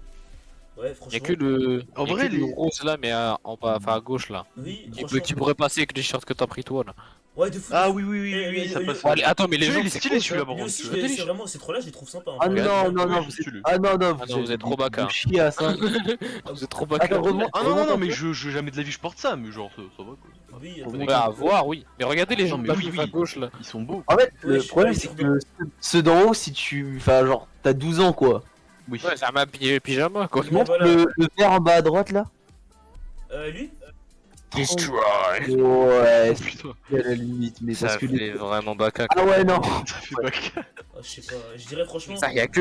Ouais, Il y franchement. a que le. En y a vrai, que le les- rose là, mais en bas, enfin à gauche là. Oui, Qui, franchement. qui pourrait passer avec les shirts que t'as pris toi là. Ouais, de fou. Ah oui, ça passe. Bon, allez, attends, mais les Tu vois, gens, il est c'est stylé quoi, celui-là ça par Lui contre. aussi, tu vois. c'est vraiment, ces trois-là, je les trouve sympas. hein. Ah Ouais, non, non, non, oui, vous stylé. Ah non, non, Ah non, vous êtes trop bâtard. Vous chiez à ça. Vous êtes trop Attends, bâtard. remonte. Ah non, mais je jamais de la vie je porte ça, mais genre ça va quoi. Oui, Ouais, Ouais, à voir, oui. Mais regardez les Non, gens mais de oui, à oui. gauche là. Ils sont beaux. En fait, Ouais, le je- problème, ouais, c'est c'est que ceux d'en haut, si tu. Enfin, genre, t'as 12 ans quoi. Oui. Ouais, c'est un map pyjama quoi. Ouais, Montre voilà. le vert en bas à droite là. Lui Destroy. Ouais, Oh putain, c'est à la limite, mais Ça parce que. fait vraiment bacca. Ah ouais, non. ça fait bac. Ah, je sais pas, je dirais franchement. Ça, y a que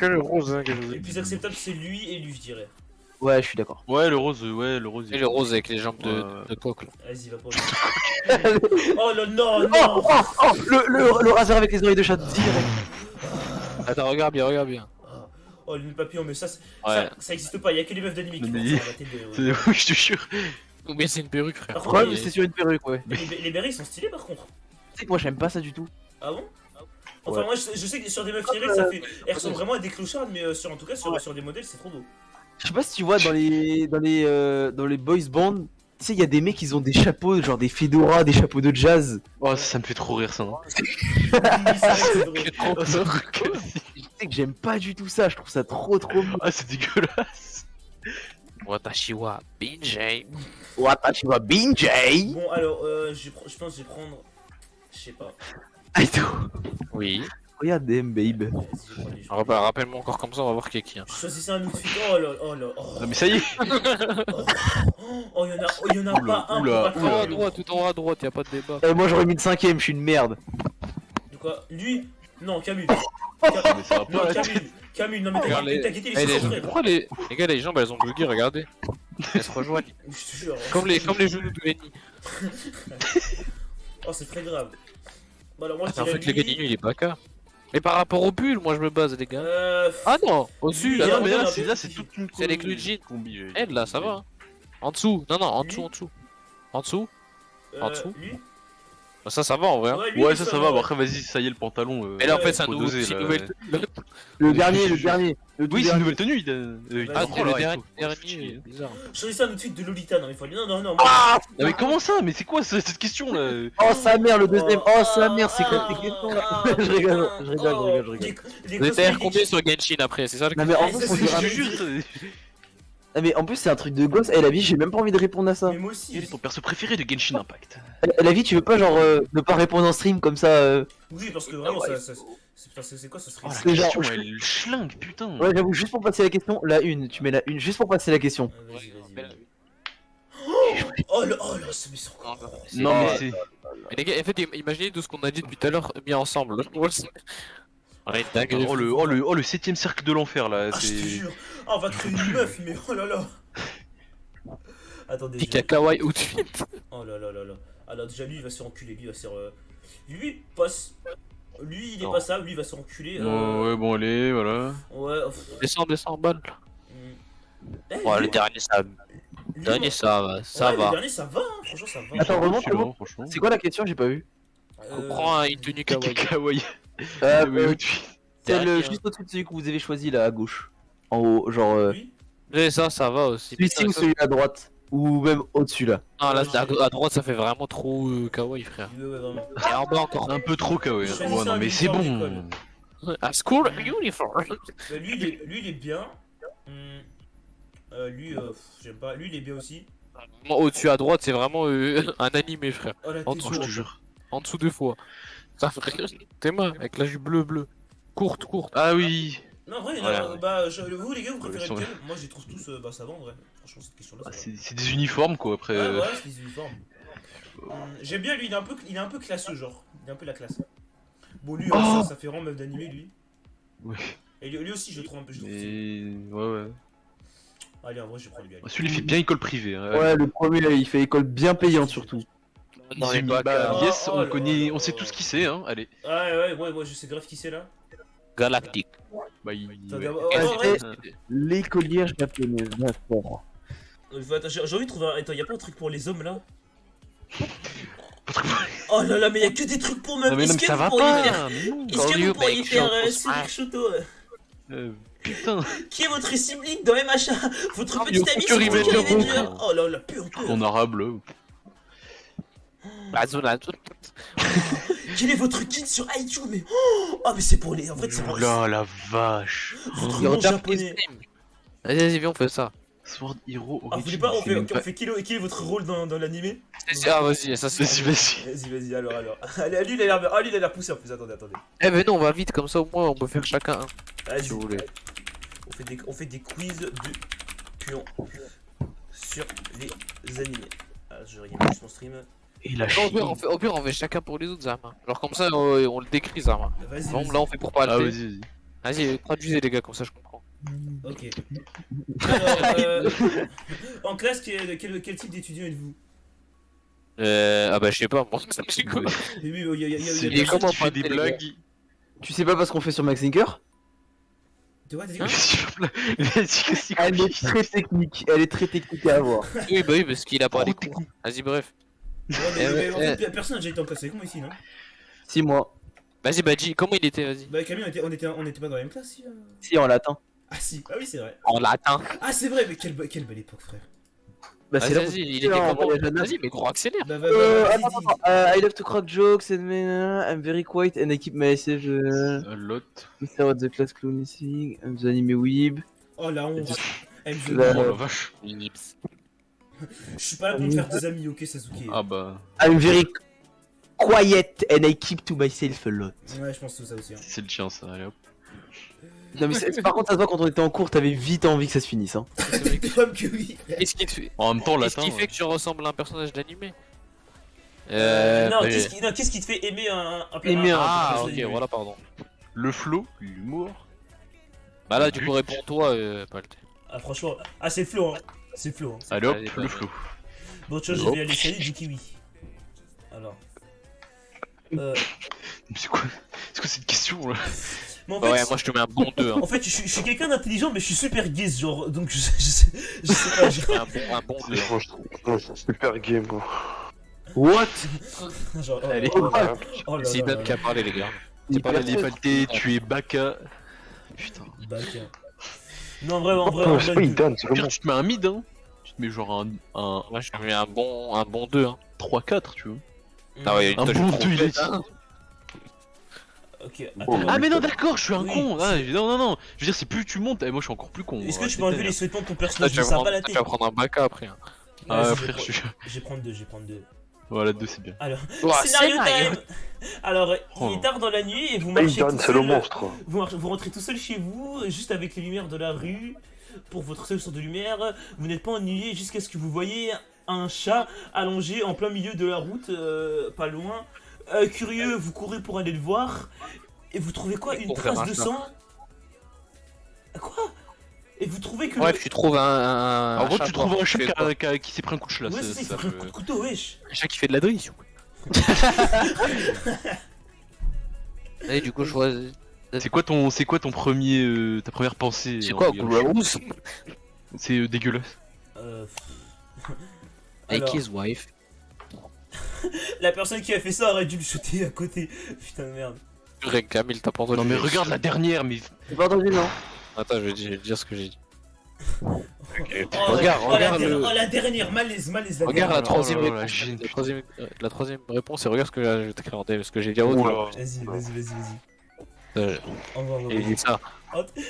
le rose hein, que je vous Le ai plus dit. acceptable, c'est lui et lui, je dirais. Ouais, je suis d'accord. Ouais, le rose, il Et le rose avec les jambes Ouais. de coq là. Vas-y, va pour lui. Oh là, non, Oh, non. oh, oh, le rasoir avec les oreilles de chat direct. Attends, regarde bien, regarde bien. Ah. Oh, le papillon, mais ça, Ouais. ça existe pas, il y a que les meufs d'anime qui Mais- font ça, arrêtez de. Oui, je te jure. Ou bien c'est une perruque, frère. Par Le contre, problème, c'est sur une perruque, ouais. les berries sont stylés par contre. Tu sais que moi, j'aime pas ça du tout. Ah bon? Enfin, Ouais. moi je sais que sur des meufs tirées, ça fait. Elles ressemblent vraiment à des clochards, mais en tout cas, sur des modèles, c'est trop beau. Je sais pas si tu vois dans les boys bands, tu sais, il y a des mecs, ils ont des chapeaux, genre des fedoras, des chapeaux de jazz. Oh, ça me fait trop rire ça. Hein. Oui, c'est drôle. Je sais que j'aime pas du tout ça, je trouve ça trop beau. Ah, c'est dégueulasse. Watashi wa Binjay. Watashi wa Binjay. Bon, alors, je pense que je vais prendre. Je sais pas. Aïto. Oui. Regarde them, babe. Vas-y, je vais prendre les jeux. Rappelle-moi encore comme ça, on va voir qui est qui. Hein. Choisissez un outfit. Oh là, oh là, oh. Non, mais ça y est. Oh, il y en a Oula, pas un oula, pour Tout en haut pas à droite, tout en haut à droite, y'a pas de débat. Moi j'aurais mis le 5ème, je suis une merde. De quoi? Lui? Non, Camille. Mais ça va Non, pas là. Camille, non mais Regarde les- t'inquiète, il Eh, est les, sur frère. pourquoi les gars, les jambes elles ont bugué, regardez. Elles se rejoignent. Je te jure. Comme les genoux de Lenny. Oh, c'est très grave. Bon, alors moi je En dirais fait, le lui. Lenny il est pas cas. Mais par rapport au pull, moi je me base, les gars. Ah non, au-dessus, lui, là, il Non, a- mais là, regarde, c'est toute une C'est avec le jean. combi. Elle là, ça va. Hein. En dessous, non, en dessous, en dessous. En dessous. En dessous. Lui? Bah, ça va en vrai. Hein. lui, Ouais, ça va. Bon, après, vas-y, ça y est, le pantalon. Mais là en fait, c'est un faut nouveau doser, c'est une là. nouvelle. Le dernier, le dernier. Le tout Oui, c'est une dernier. nouvelle tenue. Ah, Vas-y, c'est le là, et dernier, tout. dernier, bizarre. Choisissez un outfit de Lolita, non mais faut aller. Non, Non, mais comment ça? Mais c'est quoi cette question là? Oh sa mère, le deuxième. Oh sa mère, c'est quoi tes questions là? Je rigole, je rigole. Vous êtes derrière combien sur Genshin après, c'est ça le Non mais en ça, plus, on c'est dirait un- juste- Je te jure. Ah, mais en plus c'est un truc de gosse. Eh la vie, j'ai même pas envie de répondre à ça. Mais moi aussi. Quel est ton perso préféré de Genshin Impact? La vie, tu veux pas genre ne pas répondre en stream comme ça Oui, parce que vraiment, c'est quoi ce stream? Oh, la C'est genre- question, elle schlingue, putain. Ouais, j'avoue, juste pour passer la question, la une, tu mets la une, juste pour passer la question. Vas-y. Oh là, ça me sent encore. Non, mais c'est. Mais les gars, en fait, imaginez tout ce qu'on a dit depuis tout à l'heure mis ensemble. Ouais, dingue. Oh le 7ème cercle de l'enfer là. Ah, je te C'est. jure. Ah, on va créer une meuf, mais oh là là. Attendez. Petit kawaii outfit. Oh là là là là. Alors déjà lui il va se faire enculer, lui il va se faire... Lui passe... Lui il est Non. pas ça, lui il va se faire enculer. Ouais, bon, allez, voilà. Ouais. Descends, balle. Eh, Ouais, lui- le dernier ça. lui, Le dernier ça va, ça ouais, va. Le dernier ça va, hein. Franchement ça va. Attends, remonte, Celui-là, remonte. franchement. C'est quoi la question? J'ai pas vu. Euh, Prends une tenue kawaii. Kawaii. Euh, Oui, euh, outfit. C'est Dernier, juste au-dessus de celui que vous avez choisi là à gauche. En haut, genre Lui Mais ça va aussi. celui-ci ou celui à droite. Ou même au-dessus là. Non, là, à droite, ça fait vraiment trop kawaii, frère. Ouais, vraiment. Et en bas encore. Un peu trop kawaii. Choisissez Ouais, non, un mais c'est uniforme bon. d'école. À school uniform. Bah, lui il est bien. Lui, j'aime pas. Lui il est bien aussi. Moi, au-dessus à droite, c'est vraiment un animé, frère. Oh la En tête dessous, Je te lourde. jure. En dessous deux fois. Ça fait tes mains avec la jupe bleu. Courte. Ah oui. Non, en vrai, Voilà. vous les gars, vous préférez Ils sont- lequel? Moi, je les trouve tous, ça va en vrai. Franchement, cette question-là, Ah, ça c'est des uniformes quoi après. va. Ouais, ouais, c'est des uniformes. J'aime bien lui, il est un peu classeux, genre. Il est un peu la classe. Bon, lui, ça fait vraiment meuf d'animé, lui. Ouais. Et lui aussi, je le trouve un peu. Je le trouve Mais. Ouais. Allez, en vrai, je prends lui. allez. Celui-là il fait bien école privée. Hein. Ouais, le premier il fait école bien payante surtout. Dans les Izumi, bacs, bah, yes, Oh on là connaît, là on sait là tous là. qui c'est, hein. Allez. Ouais, je sais grave qui c'est là. galactique. Bah, il. Attendez, ouais. oh, en vrai, L'écolière japonaise, d'accord. attends, j'ai envie de trouver un. Attends, y'a pas un truc pour les hommes là? Oh là là, mais y'a que des trucs pour meufs. Non, mais non, Est-ce mais que ça vous va pourriez pas. faire- Mais non. Est-ce que Call vous you pourriez make faire sure to Cédric Choto Putain. Qui est votre sibling dans MHA? Votre Ah, petit mais ami au c'est Fury Fury Avenger. Avenger. Oh là là, pure En arabe là. La zone. Quel est votre guide sur iTunes? Mais oh mais c'est pour les. En fait, c'est pour Oula la vache. votre nom japonais. Vas-y, viens, on fait ça. Sword Hero Ah, vous voulez Origin. pas? c'est même On fait quel est votre rôle dans l'animé? Ah, vas-y, ça c'est. Vas-y, alors. Allez, lui il a l'air poussé en plus, attendez. Eh, mais non, on va vite, comme ça au moins on peut faire chacun un. Vas-y, Si vous voulez. on fait des quiz de pion sur les animés. Ah, je regarde juste mon stream. Et la Non, au pire, on fait chacun pour les autres, Zama. Genre comme ça, on le décrit, Zama. Vas-y, Bon, là, on fait pour pas Ah, le vas-y. Vas-y, traduisez les gars, comme ça je comprends. Ok. Alors, en classe, quel type d'étudiant êtes-vous? Ah bah, je sais pas, moi, ça me fait quoi. Mais oui, il y a C'est Il est comment qui fait des pointer, les blagues. Tu sais pas parce qu'on fait sur Max Linker? Tu vois, t'as dit Hein quoi? Elle est très technique, elle est très technique à avoir. Oui, bah oui, parce qu'il a pas Trop des cours. Vas-y, bref. Ouais, mais en fait, personne n'a déjà été en classe avec moi ici, non? 6 mois. Vas-y, Badji, comment il était, vas-y. Bah, Camille, on était pas dans la même classe, si. Si, en latin. Ah si, ah oui, c'est vrai. En latin. Ah, c'est vrai, mais quelle belle époque, frère. Bah, c'est là. Vas-y, il était en comment? voyage à Naples. Vas-y, mais gros, accélère. Bah, vas-y, Attends, dis. attends, I love to crack jokes and I'm very quiet and I keep myself Un lot. Mr. What the class clown missing, I'm the anime weeb. Oh la honte. MJ, Là, Oh la vache. je suis pas là pour me faire des amis, ok, Sasuke. Ah bah, I'm very quiet and I keep to myself a lot. Ouais, je pense que ça aussi. Hein. c'est le tien ça, allez hop. Non mais par contre ça se voit quand on était en cours, t'avais vite envie que ça se finisse hein. Comme que oui. Qu'est-ce qui te fait, En même temps, qu'est-ce latin. qui fait que tu ressembles à un personnage d'animé? Non, bah, qu'est-ce qui te fait aimer un Aimer un. personnage Ah, ok, d'anime? voilà, pardon. Le flow, l'humour. Bah là, du coup, réponds-toi, Palt. Ah, franchement, ah, c'est le flow, hein. C'est le flow, hein. Allez hop, Allez, le bah, flow. Bon, tu vois, je vais aller salut du kiwi. Alors. Mais c'est quoi cette question là? Mais en fait, Ouais, moi je te mets un bon 2. Hein. en fait, je suis quelqu'un d'intelligent, mais je suis super gaze, genre, donc je sais pas, Un bon 2. Moi, je trouve super game, moi. What? genre, oh, Allez. oh, oh là C'est là Dan là. qui a parlé, les gars. T'es pas la défalté, tu es Baka. Putain. Baka. Non, vraiment, Oh, c'est pas une danse, c'est le Pire, mot. tu te mets un mid, hein. Tu te mets genre un Moi je te mets un bon 2. Hein. 3-4, tu vois. Ah ouais, Un toi, je bon trouve 2, il est que- dit. Ok, Oh, attends. Ah mais non d'accord, je suis un Oui. con. Ah, non. Je veux dire, c'est plus tu montes, et moi je suis encore plus con. Est-ce que Ouais, tu peux enlever les c'est sous-vêtements de ton Toi, personnage? tu vas Ça va prendre, la tu tête. vas prendre un Baka après. Hein. Ah Vas-y, frère, je suis... je vais prendre deux, je vais prendre deux. Voilà, 2 c'est bien. Alors, Ouah, scénario scénario. time. Alors, Oh. il est tard dans la nuit et vous Pas une marchez tout danse, c'est le seul. monstre. Vous rentrez tout seul chez vous, juste avec les lumières de la rue, pour votre seule source de lumière. Vous n'êtes pas ennuyé jusqu'à ce que vous voyez un chat allongé en plein milieu de la route, pas loin. Curieux, vous courez pour aller le voir. Et vous trouvez quoi? Une Pour faire trace un de chat. sang? Quoi? Et vous trouvez que... Bref, tu trouves un. En gros, tu chat trouves mort, un chat fais quoi qui s'est pris un coup de chat là. Ouais, c'est c'est ça, il ça, s'est pris un coup de couteau, wesh. Un chat qui fait de la drille. Et du coup, je vois. C'est quoi ton premier, ta première pensée? C'est en quoi, regardant le Gross? chat C'est dégueulasse. Avec Alors, his wife. la personne qui a fait ça aurait dû le jeter à côté. Putain de merde. Camille, t'as pas entendu. Non mais regarde la dernière, mais J'ai pas entendu non. Attends, je vais dire ce que j'ai dit. Oh, Regarde, oh, regarde la, le- oh, la dernière, malaise, la Regarde dernière. la troisième oh là là, réponse. gêne, La troisième réponse, et regarde ce que je t'écris en DM, ce que j'ai dit à haute voix. Vas-y. Euh, Envoie. Et il dit ça.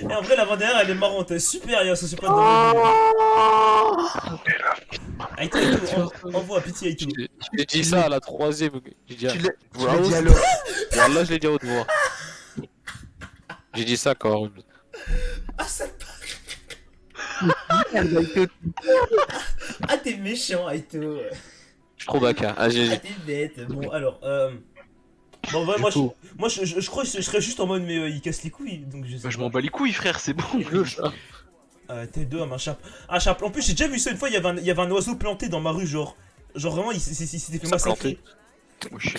Et en vrai, l'avant-dernière, elle est marrante. Super, il y a un sociopathe dans le Aïto, envoie, pitié, Aïto. J'ai dit ça à la troisième. J'ai dit à... Tu l'as Gross. dit alors. Wallah, je l'ai dit à haute voix. J'ai dit ça quand. Ah, ça Ah, t'es méchant, Aïto. Je trouve Baka. Ah, j'ai Ah, t'es bête. Bon, alors, Bon, ouais, moi, je crois que je serais juste en mode, mais il casse les couilles, donc je sais bah, je pas. m'en bats les couilles frère, c'est bon. T2 à un chape. Un chape. En plus, j'ai déjà vu ça une fois, il y avait un oiseau planté dans ma rue, genre. Genre vraiment, il s'était fait Ça massacrer. Wesh,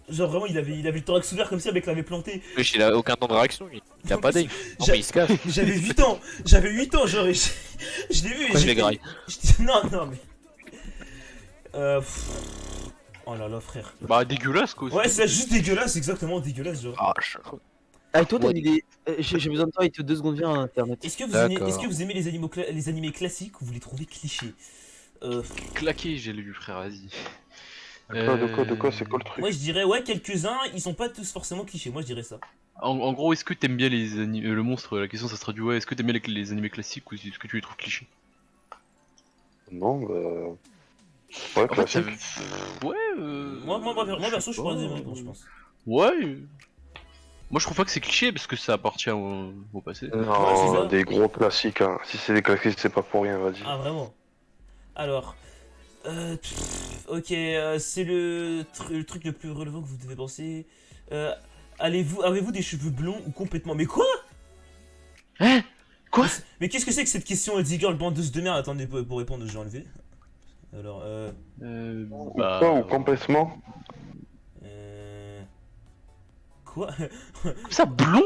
Genre vraiment, il avait le thorax ouvert comme si le mec l'avait planté. Wesh, il a aucun temps de réaction. Il a pas d'œil. Non, J'a- mais il se cache. J'avais 8 ans. J'avais 8 ans, genre. Je l'ai vu. et Pourquoi je j'ai l'ai graille fait- Non, mais. Oh là là, frère. Bah dégueulasse quoi. Ouais, c'est juste dégueulasse, exactement dégueulasse, genre. Ah, Ah, et toi, t'as Ouais. mis des. J'ai besoin de toi, il te 2 secondes, viens à internet. Est-ce que D'accord. vous aimez les animés classiques ou vous les trouvez clichés? Claqué, j'ai lu frère, vas-y. De quoi, c'est quoi le truc? Moi, je dirais, ouais, quelques-uns, ils sont pas tous forcément clichés. Moi, je dirais ça. En gros, est-ce que t'aimes bien le monstre? La question ça se traduit ouais, est-ce que t'aimes bien les animés classiques ou est-ce que tu les trouves clichés? Non, bah. Ouais, En fait, classique. ouais. Moi, perso, je sais prends la pas, deuxième réponse, je pense. Ouais. Moi je trouve pas que c'est cliché parce que ça appartient au passé. Ouais, c'est Non, ça. des gros classiques, hein. Si c'est des classiques, c'est pas pour rien, vas-y. Ah, vraiment? Alors. Ok, c'est le truc le plus relevant que vous devez penser. Avez-vous des cheveux blonds ou complètement. Mais quoi? Hein? Quoi? Mais qu'est-ce que c'est que cette question Girl bandeuse de merde? Attendez, pour répondre, j'ai enlevé. Alors, Bah. Pas ou complètement? Quoi? Ça blond?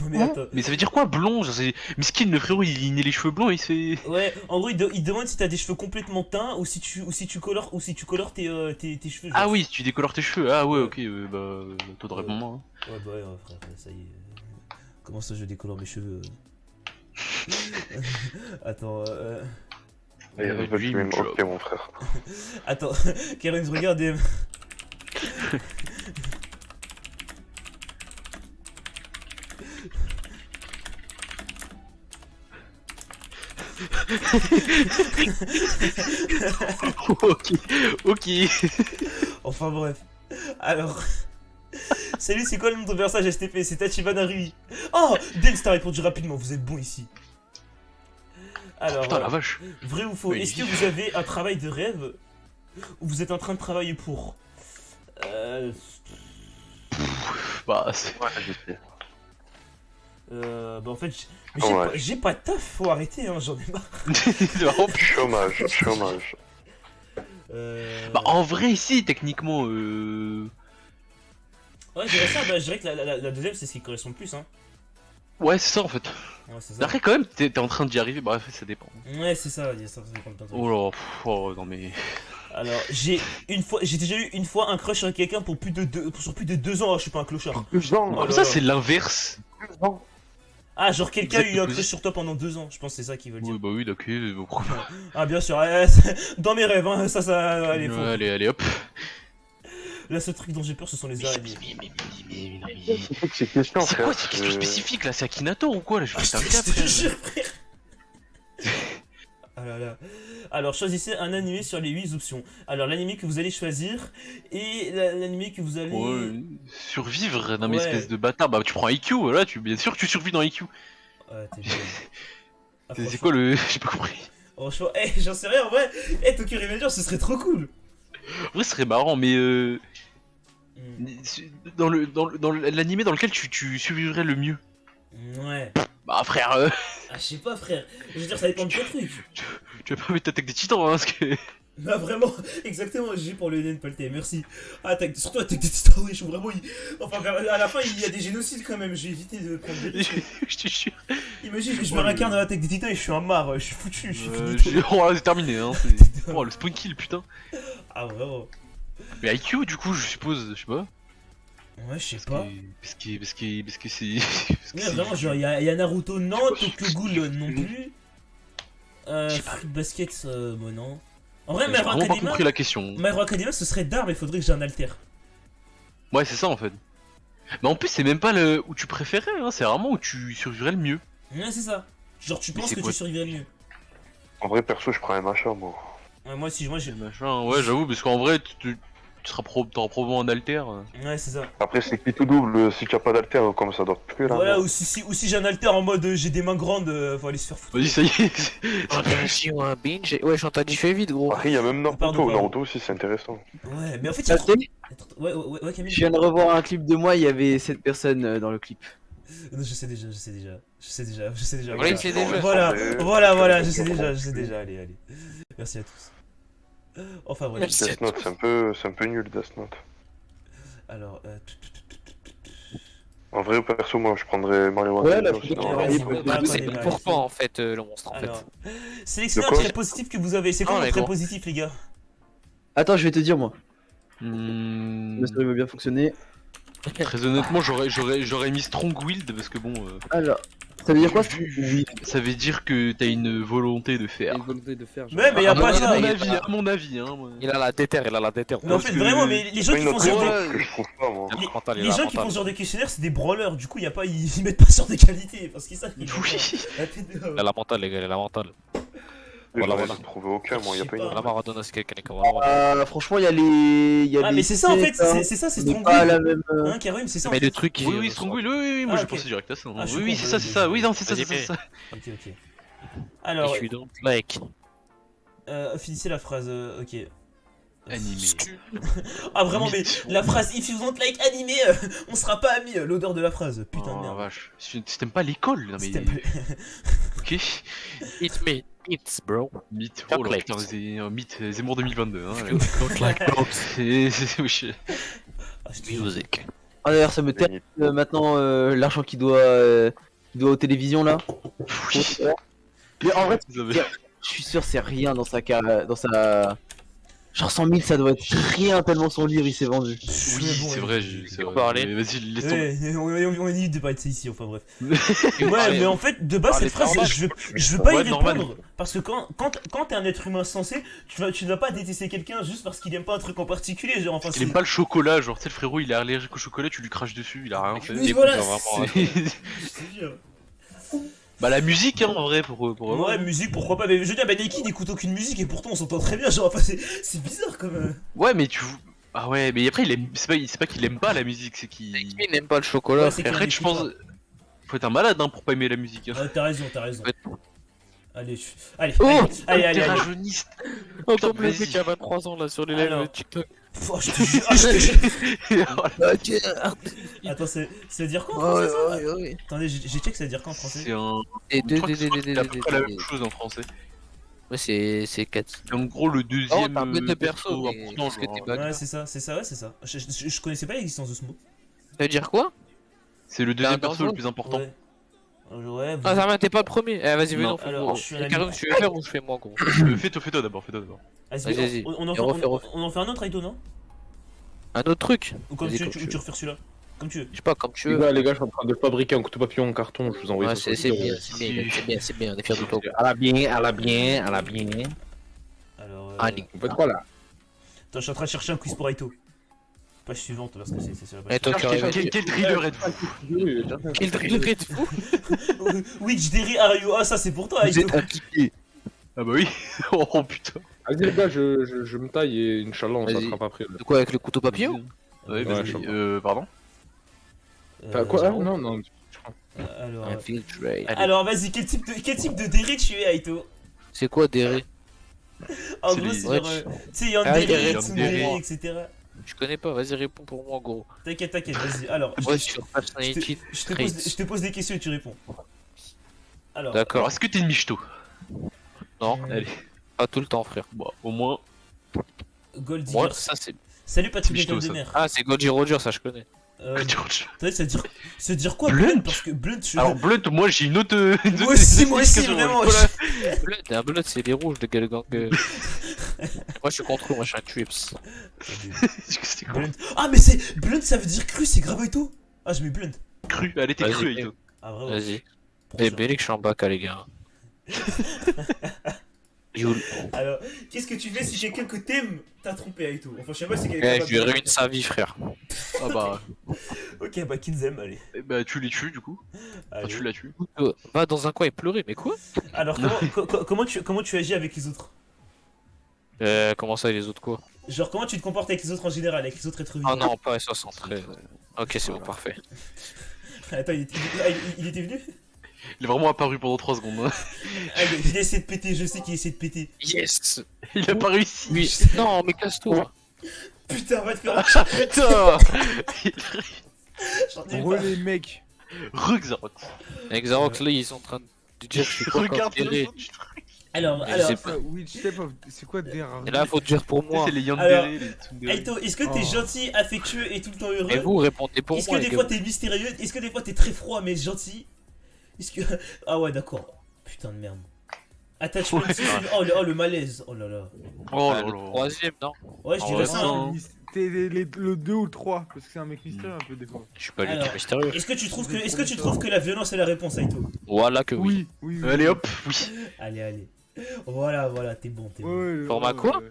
Non, mais attends. Mais ça veut dire quoi blond? Genre, Miskin le frérot il naît les cheveux blonds, il se fait. Ouais, en gros, il demande si t'as des cheveux complètement teints ou si tu colores tes cheveux. genre. Ah oui, si tu décolores tes cheveux, ah ouais, ok, bah. Toi de répondre. Hein. Ouais, bah ouais, frère, ça y est. Comment ça, je décolore mes cheveux? Attends, Et Ouais, je veux dream tuer mon job. ok, mon frère. attends, Karen, regarde et... Ok, ok. Enfin bref. Alors... Salut, c'est quoi le nom de ton personnage STP? C'est Tachibana Rui. Oh, Dens t'a répondu rapidement, vous êtes bon ici. Alors, Putain, la vache. vrai ou faux, Oui. est-ce que vous avez un travail de rêve ou vous êtes en train de travailler pour Bah, c'est. Ouais, je sais. Bah en fait, Ouais. j'ai pas de taf, faut arrêter, hein, j'en ai marre. c'est vraiment. Chômage, chômage. Bah, en vrai, si, techniquement, Ouais, je dirais ça, bah je dirais que la deuxième c'est ce qui correspond le plus, hein. Ouais, c'est ça en fait. Ouais, c'est Mais ça. après, quand même, t'es en train d'y arriver. Bref, ça dépend. Ouais, c'est ça, ça dépend de plein de trucs. Oh là, oh, non mais. Alors, j'ai déjà eu une fois un crush sur quelqu'un pour plus de 2 ans, je suis pas un clochard. Genre, Oh là ça, là. c'est l'inverse. Ah, genre quelqu'un a eu un Exact. crush sur toi pendant 2 ans, je pense que c'est ça qu'ils veulent dire. Oui, bah oui, d'accord. Bon. Ah, bien sûr, dans mes rêves, hein, ça, allez, faut. Allez, allez, hop. Là, ce truc dont j'ai peur, ce sont les araignées. c'est question, C'est frère. quoi cette question spécifique là? C'est Akinator ou quoi là? Je Ah, vais je péter un te câble. jure, frère. Ah là là. Alors, choisissez un animé sur les 8 options. Alors, l'animé que vous allez choisir et l'animé que vous allez... Ouais, survivre, non mais Ouais. espèce de bâtard. Bah, tu prends IQ, voilà, bien sûr que tu survis dans IQ. Ouais, t'es bien. Ah, C'est franchement- quoi le. J'ai pas compris. Franchement, j'en sais rien, en vrai. Tokyo Revenger, ce serait trop cool. En vrai, ce serait marrant, mais Hmm. dans l'animé dans lequel tu survivrais le mieux. Ouais. Bah, frère, Ah, je sais pas, frère. Je veux dire, ça dépend de ton truc. tu vas pas mettre Attaque des Titans, hein, parce que. Bah, vraiment, exactement, j'ai pour le NPLT, merci. Ah, surtout Attaque des Titans, oui, je suis vraiment. Enfin, à la fin, il y a des génocides quand même, j'ai évité de prendre des risques. Je te jure. Imagine, je Oh, me le- réincarne dans l'Attaque des Titans et je suis un marre, je suis foutu, je suis fini. Oh là, c'est terminé, hein. c'est- Oh, le spawn kill, putain. Ah, vraiment. Mais IQ, du coup, je suppose, je sais pas. Ouais, je sais pas. Parce que c'est. parce que Ouais, c'est- vraiment, genre, il y a Naruto, non, Tokyo Ghoul, non plus. Je sais pas. Fruit Basket, bon, non. En vrai, J'ai My Hero vraiment pas Academia, compris la question. My Hero Academia, ce serait d'art, mais faudrait que j'ai un alter. Ouais, c'est ça en fait. Mais en plus, c'est même pas le où tu préférais, hein, c'est vraiment où tu survivrais le mieux. Ouais, c'est ça. Genre, tu Mais penses c'est que quoi tu survivrais mieux. En vrai, perso, je prends un machin, moi. Ouais, moi aussi, moi j'ai. Machin, ouais, j'avoue, parce qu'en vrai, tu seras t'auras probablement un alter. Ouais, c'est ça. Après, c'est qui tout double, si tu as pas d'alter, comme ça doit plus là. Voilà, ou si j'ai un alter en mode j'ai des mains grandes, faut aller se faire foutre. Vas-y, ça y est. Attention, un binge. Ouais, j'entends dit fais vite, gros. Après, il y a même Pardon, Naruto. pardon. Naruto aussi, c'est intéressant. Ouais, mais en fait, il y a Ça trop. fait Ouais, Camille. Je viens de revoir un clip de moi, il y avait 7 personnes dans le clip. Non, je sais déjà. Voilà, il sait déjà. Voilà, je sais déjà, allez. Merci à tous. Enfin, bref. Merci. Death Note, c'est un peu nul, Death Note. Alors, En vrai, perso, moi, je prendrais Mario Ouais, Wonder, là, je sinon, suis là. d'accord. Ouais, Bah, ouais, c'est ouais, pour toi en fait, le monstre en fait. alors. Sélectionnez un De quoi trait positif que vous avez. C'est quoi Ah, votre mais trait gros. positif, les gars? Attends, je vais te dire moi. Hmm, Ma souris va bien fonctionner. Très honnêtement, j'aurais mis Strong Willed parce que bon. Alors, ça veut dire quoi Vu- Oui. Ça veut dire que t'as une volonté de faire. Une volonté de faire. Ouais, mais y a à pas mon, ça. à mon avis, hein. moi. Il a la déterre, Mais en fait, Parce que- vraiment, mais les gens C'est qui une font autre ce genre de. chose que je trouve pas, moi. Les gens qui font ce genre de questionnaire, c'est des brawlers, du coup, y a pas, ils mettent pas sur des qualités, parce qu'ils savent qu'ils Oui. la tête de- Il a la mentale, les gars, il a la mentale. J'en ai voilà. trouvé aucun, moi, y a pas Je sais une. pas. La Maradona, c'est quelqu'un qui a Franchement, il y a les. Il y a Ah, les mais c'est ça en fait, sept, hein, c'est ça, c'est mais Strong pas Will. la même. Hein, Karim, c'est ça en Mais fait. le truc qui. Oui, Strong Willed, oui, moi Ah, je ok. pensais direct à ça. Ah, je oui, suis c'est con, ça, c'est ça. Oui, non, c'est ça, Vas-y, c'est ça. Ok. Alors, Je don't like. finissez la phrase, ok. Animé. Ah, vraiment, mais Mythe. la phrase if you don't like animé, on sera pas amis, l'odeur de la phrase. Putain de Oh, merde. vache. Si t'aimes pas l'école, non mais. Si t'aimes Ok. It's me, it's bro. Mythe, oh là Chocolate. putain, c'est un mythe Zemmour 2022. Hein, là. Don't like dogs. C'est. wesh. Ah, je te jure. Music. Ah, d'ailleurs, ça me termine maintenant l'argent qu'il doit aux télévisions là. Oui. Mais en vrai, Vous avez- je suis sûr c'est rien dans sa. Je Genre 100 000, ça doit être rien tellement son livre il s'est vendu. Oui, bon, c'est vrai, c'est vrai. parler. Mais vas-y, laisse tomber. Ouais, on évite de parler de ça ici, enfin bref. Tu veux Ouais, parler- mais en fait, de base, parler cette phrase, normal. je veux pas y Ouais, normal. répondre. Parce que quand t'es un être humain sensé, tu ne vas pas détester quelqu'un juste parce qu'il aime pas un truc en particulier. Genre, enfin, Il aime pas le chocolat, genre, tu sais, le frérot, il est allergique au chocolat, tu lui craches dessus, il a rien fait. Oui, voilà, vraiment, C'est- c'est bien. Bah, la musique, hein, en vrai, pour Ouais, musique, pourquoi pas. Mais je veux dire, Naked n'écoute aucune musique et pourtant on s'entend très bien. Genre, enfin, c'est bizarre quand même. Ouais, mais tu. Ah ouais, mais après, il aime. C'est pas qu'il aime pas la musique, c'est qu'il. Qui n'aime pas le chocolat? Ouais, c'est qu'il Après, écoute je pense. pas. Faut être un malade, hein, pour pas aimer la musique. Hein. Ouais, t'as raison, t'as raison. Ouais. Allez, allez, Oh, allez. T'es rajeuniste. Oh, Putain, comme le vas-y. mec qui a 23 ans là sur les lives Alors. de TikTok. Oh, je te jure, je te jure. Attends, ça veut dire quoi en français ça ouais. Attendez, j'ai check ça veut dire quoi en français. C'est un. Et Je crois que c'est à peu près la même chose en français. Ouais, c'est 4. C'est en gros le Oh, deuxième. t'as un bête de perso, mais important, est-ce que genre. t'es bug? Ouais, c'est ça, ouais, c'est ça. Je connaissais pas l'existence de ce mot. Ça veut dire quoi? C'est le deuxième T'as un perso le dangereux plus important. Ouais. Ouais, Ah, ça va, t'es pas le premier. Eh, vas-y, Non. venons, Alors, je suis à la Karim, tu veux faire ou je fais moi, gros? Fais-toi d'abord, fais-toi d'abord. Vas-y. on en Et refais. fait un autre, Aito, non? Un autre truc? Ou comme Vas-y, tu comme veux, tu tu refais celui-là. Comme tu veux. Je sais pas, comme tu Les veux. gars, je suis en train de fabriquer un couteau papillon en carton, je vous envoie Ouais, ça. c'est bien, c'est bien, on est fiers de toi. À la bien. Alors, Allez. On fait quoi là? attends, je suis en train de chercher un quiz pour Aito. Page suivante, parce que c'est la Et page. toi, qui arrive. Quel thriller êtes-vous? Quel drill de fou? Which Derry are you? Ah, ça c'est pour toi, Vous Aito. êtes impliqué. Ah bah oui. Oh putain. Vas-y les gars, je me taille et Inch'Allah on Vas-y. s'attrape après. Là. De quoi, avec le couteau papillon? Ouais, Ouais, vas-y. je sais pas. Pardon. Enfin, quoi? Ah, non. Alors, Infiltrate. alors vas-y, quel type de Derry tu es, Aito? C'est quoi, Derry? En C'est gros, les- c'est Ouais, genre, tu sais, Yann Ah, Derry, Derry, Tsundere, Derry. etc. Je connais pas, vas-y, réponds pour moi, gros. T'inquiète, vas-y. Alors, Ouais, sur Personality je Traits. te pose des questions et tu réponds. Alors, Alors, D'accord. est-ce que t'es une michto? Non, Allez. pas tout le temps, frère. Bon, au moins. Gold Moi, Digger. ça c'est. Salut Patrick Michto, École de ça. mer. Ah, c'est Goldie Roger, ça je connais. Attendez, ça veut dire quoi Blunt Blunt? Parce que Blunt, je... Alors, Blunt, moi j'ai une autre. Moi aussi, vraiment. Blood, un Blood, c'est les rouges, les gars, le gang. Moi je suis contre eux, moi je suis un Trips. C'est quoi? Blunt. Ah, mais c'est Blunt, ça veut dire cru, c'est grave et tout. Ah, je mets Blunt. Cru, elle était Vas-y. crue et tout. Ah, vraiment. Vas-y. Trop Eh, sûr. Bélix, je suis en bac, les gars. Youl. Alors, qu'est-ce que tu fais si quelqu'un que t'aimes t'a trompé et tout? Enfin, je sais pas si quelqu'un. Eh, je lui ruine sa vie, frère. Ah bah. Ok, bah, qu'ils aiment, allez. Bah, tu les tues du coup. Enfin, Allez. tu la tues. Va dans un coin et pleurer, mais quoi? Alors, comment tu agis avec les autres? Comment ça, et les autres quoi? Genre, comment tu te comportes avec les autres en général, avec les autres êtres vivants? Ah non, pas S63. Ok, c'est bon, parfait. Attends, il était venu? Il est vraiment apparu pendant 3 secondes. hein. Ah, il essaie de péter, je sais qu'il essaie de péter. Yes! Il a pas réussi. Oui. Non, mais casse-toi! Putain, va te faire Putain. J'en ai Gros pas. les mecs. Ruxarox. Avec Xarox, là, ils sont en train de dire je suis quoi Regarde comme le Derry. son du truc. Alors, Je sais alors, pas. Which step of. C'est quoi der? Et là, faut dire pour moi. C'est les Alors, Yandere, les Tsundere. Aito, est-ce que t'es Oh. gentil, affectueux et tout le temps heureux? Et vous, répondez pour Est-ce moi, que les des gars. fois t'es mystérieux? Est-ce que des fois t'es très froid mais gentil? Est-ce que. Ah ouais, d'accord. Putain de merde. Attachment Ouais. system. Oh le malaise. Oh là là. Oh Ah, là le là. troisième, non? Ouais, je Ah dirais ouais, ça. ça, hein. hein. T'es le 2 ou le 3, parce que c'est un mec mystérieux un peu des fois. Je suis pas Alors, l'équipe mystérieux. Est-ce que tu trouves que la violence est la réponse, Aito? Voilà que oui. Oui. Allez hop, oui. Allez. Voilà, t'es bon. Ouais, Format quoi?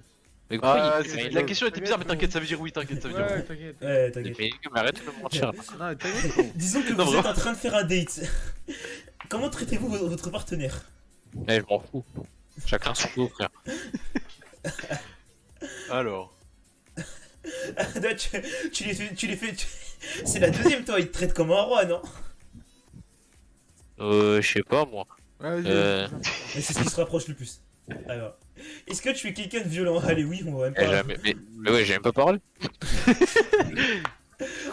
Mais Ah, pourquoi la question était bizarre, mais t'inquiète, ça veut dire oui, t'inquiète, ça veut dire oui. Ouais, t'inquiète. Ouais, t'inquiète. Mais arrête de me mentir. Non, t'inquiète. Disons que Non, vous êtes vraiment. en train de faire un date. Comment traitez-vous votre partenaire? Eh, je m'en fous. Chacun son tour, frère. Alors. Non, tu les fais. C'est la deuxième, toi, il te traite comme un roi, non? Je sais pas, moi. Ouais, vas-y, Mais c'est ce qui se rapproche le plus. Alors, est-ce que tu es quelqu'un de violent? Allez, oui, on va même Eh, pas. jamais. Mais ouais, j'ai même pas parlé.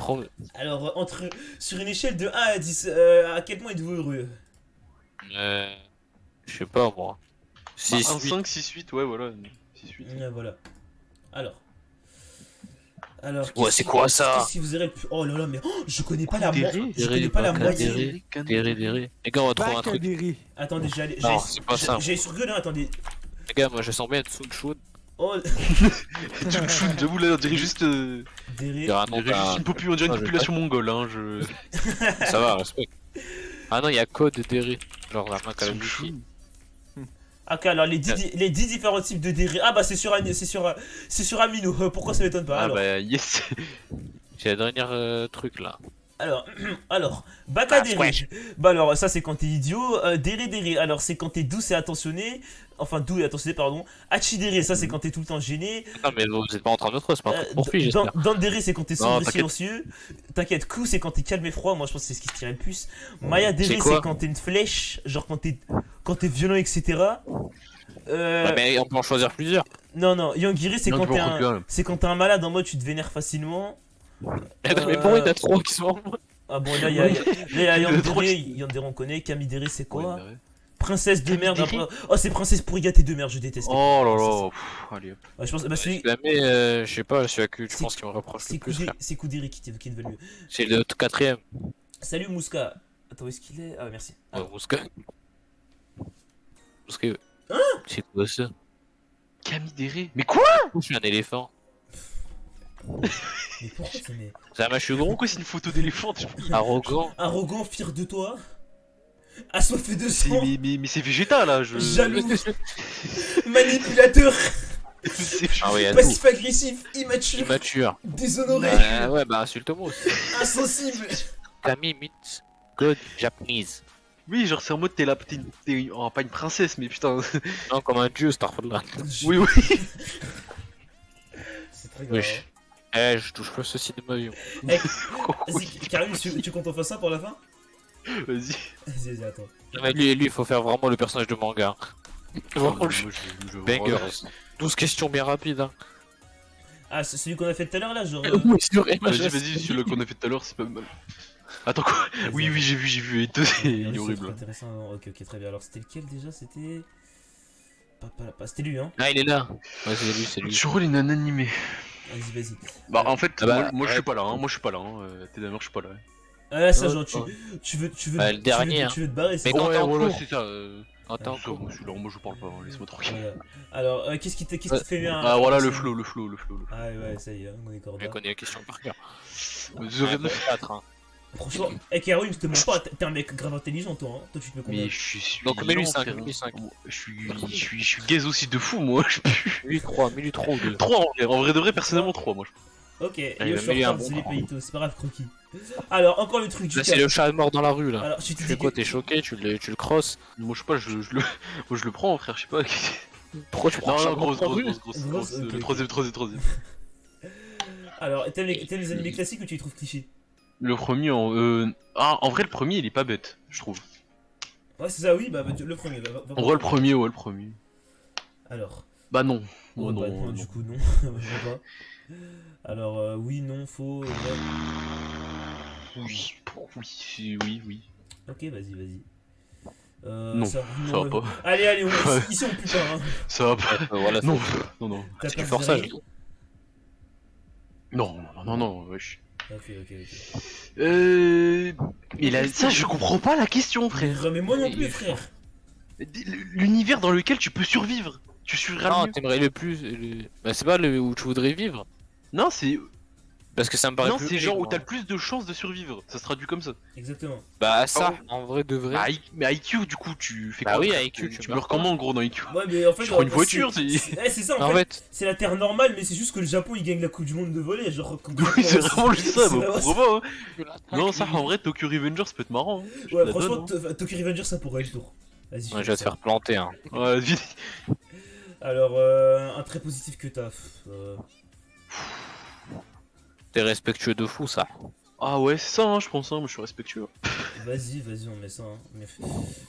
Oh, Alors, sur une échelle de 1 à 10, à quel point êtes-vous heureux? je sais pas, moi. 6, 1, 5, 6, 8, ouais, voilà. 6, 8. Voilà. Alors, Ouais, c'est quoi ça? Qu'est-ce qui vous irait le plus... Oh là là, mais je connais pas la Derry, Je connais pas la moitié. Derry. Les gars, on va trouver un truc. Bacadéry. Attendez, Non, c'est pas ça. j'ai sur Google, hein, attendez. Les gars, moi je sens bien être Sunshun. Oh, Chouchou, j'avoue là on dirait juste, Derry. Ah on non, dirait juste une, on dirait une Ah, je vais population mongole hein, je... Ça va, respect. Ah non, il y a code Derry. Genre la Call of Duty. Ok, alors les 10 différents types de Derry. Ah bah c'est sur Amino. Pourquoi ça m'étonne pas Ah alors. bah yes. C'est la dernière truc là. Alors, Baka Derry. Bah alors ça c'est quand t'es idiot. Derry. Alors c'est quand t'es douce et attentionné. Enfin doux et attentionné pardon. Hachi Derry, ça c'est quand t'es tout le temps gêné. Non, mais vous êtes pas en train de trop, c'est pas un truc poursuit, j'espère. Dandere c'est quand t'es Non, sombre et t'inquiète. silencieux. T'inquiète, Ku c'est quand t'es calme et froid. Moi je pense que c'est ce qui se tirait le plus. Maya Dere C'est quoi c'est quand t'es une flèche. Genre quand t'es violent etc. Ouais, mais on peut en choisir plusieurs. Non, Yangiri c'est Non, quand tu t'es peux en prendre un... c'est quand t'es un malade en mode tu te vénères facilement. Mais bon, il y en a trois qui sont en moi. Ah bon là il y a Il y en a trop Yandere on connaît. Kamidere c'est quoi? Ouais, bah ouais. Princesse de merde. Kamidere Après... Oh c'est princesse pour gâter de merde, je déteste. Oh là là, pff, allez hop. Ouais, je pense bah celui... Mais je sais pas, celui que je C'est- pense qu'il me reproche le plus. frère. C'est Kudiri qui te veut le mieux. C'est le quatrième. Salut Mouska. Attends où est-ce qu'il est? Ah merci. Ah, Mouska. Mouska. C'est quoi ça? Kamidere. Mais quoi? Je suis un éléphant. mais pourquoi c'est C'est un machugron. Pourquoi c'est une photo d'éléphant? Arrogant. arrogant, fier de toi, assoiffé de C'est- sang, mais c'est végétal là, je... jaloux, manipulateur, C'est- Ah oui, il y a tout. passif-agressif, immature, Immature. déshonoré, Ouais, bah insulte-moi aussi. insensible. Kami meets God Japanese. Oui, genre c'est en mode t'es là, oh, pas une princesse, mais putain. Non, comme un dieu, Starfall. Oui, oui. C'est très grave. Wesh. Eh, je touche pas ceci de ma vie. Vas-y, Karim, tu comptes en faire ça pour la fin? Vas-y. Vas-y, attends. Non, mais lui, il faut faire vraiment le personnage de manga. Vraiment, Moi, le je- bangers. 12 questions bien rapides. Hein. Ah, c'est celui qu'on a fait tout à l'heure là, genre. Oui, c'est vrai, Vas-y, celui-là qu'on a fait tout à l'heure, c'est pas mal. Attends quoi? Oui, j'ai vu, et deux, il est horrible. Intéressant, ok, très bien. Alors, c'était lequel déjà? C'était. C'était lui, hein? Ah, il est là. Ouais, c'est lui. Sur rôle, il est un animé. Vas-y. Bah, en fait, Ah bah, moi je ouais. suis pas là, hein. Moi je suis pas là, hein. T'es d'accord, je suis pas là. Ah, ça, Ouais, genre, ouais. tu veux. Le dernier, Tu veux te barrer, c'est Mais quand Ouais, t'es en voilà, cours. c'est ça. Quand t'es en Ça, cours. moi, celui-là, moi je parle pas, hein. Laisse-moi tranquille. Voilà. Alors, qu'est-ce qui te fait bien? Ah, voilà le flow. Ah, ouais, ça y est, on est Je corda. connais la question par cœur. Je viens de- 4, hein. Franchement, Karim, je te mens pas, t'es un mec grave intelligent, toi, hein. Toi, tu te mets combien? Mais je suis. Donc, mets-lui lent, 5, frère. mets-lui 5. Je suis gaze aussi de fou, moi. Je Lui 3, mets-lui 3 ou 2. 3 en vrai de vrai, personnellement 3 moi. Ok, il yo, va je suis mêler en un retard, bon c'est les cran. payitos, c'est pas grave, croquis. Alors, encore le truc du Là, c'est le chat mort dans la rue là. Alors, je te Tu dis fais quoi? que- T'es choqué? Tu le crosses? Moi je sais pas, moi je le prends, frère, je sais pas. Pourquoi tu prends Non, le non, chat mort grosse, dans la rue? Grosse, ok, le ok. troisième. Alors, t'aimes les animés classiques ou tu les trouves clichés? Le premier, en vrai, le premier il est pas bête, je trouve. Ouais, c'est ça, oui, bah, le premier. En vrai, le premier. Alors. Bah non. Oh, Moi bah, non. du coup, non. Vraiment pas. Alors, oui, non, faux. Ouais. Oui. Ok, vas-y. Non, ça va ouais. pas. Allez, Ouais. ici on pue pas, hein. Ça va pas. Voilà, Non, c'est- non. T'as c'est peur du forçage. de Non, wesh. Ok. Mais là, ça, je comprends pas la question, frère. Non, mais moi non plus, frère. L'univers dans lequel tu peux survivre. Tu survivras Non, mieux. t'aimerais le plus. Bah, c'est pas le où tu voudrais vivre. Non, c'est. Parce que ça me paraît Non, plus c'est genre où horrible, t'as moi. le plus de chances de survivre. Ça se traduit comme ça. Exactement. Bah, ça, Oh. en vrai de vrai. Bah, mais IQ, du coup, tu fais Bah quoi oui, frère IQ, tu tu meurs meurs comment en gros dans IQ? Ouais, mais en fait. Tu prends une c'est- voiture, c'est ça, en En fait. fait, C'est la terre normale, mais c'est juste que le Japon il gagne la Coupe du Monde de volley. Genre, Oui, c'est vraiment juste ça, c'est bah, vraiment pourquoi pas, hein. Non, ça en vrai, Tokyo Revengers peut être marrant. Hein. Je te Ouais, la franchement, donne, Tokyo Revenger ça pourrait être le tour. Vas-y, ouais, je vais te faire planter. Hein. hein. Ouais, vite. Alors, un trait positif que t'as. T'es respectueux de fou, ça. Ah ouais, c'est ça, hein, je pense, hein, moi je suis respectueux. Vas-y, on met ça. Hein. Mais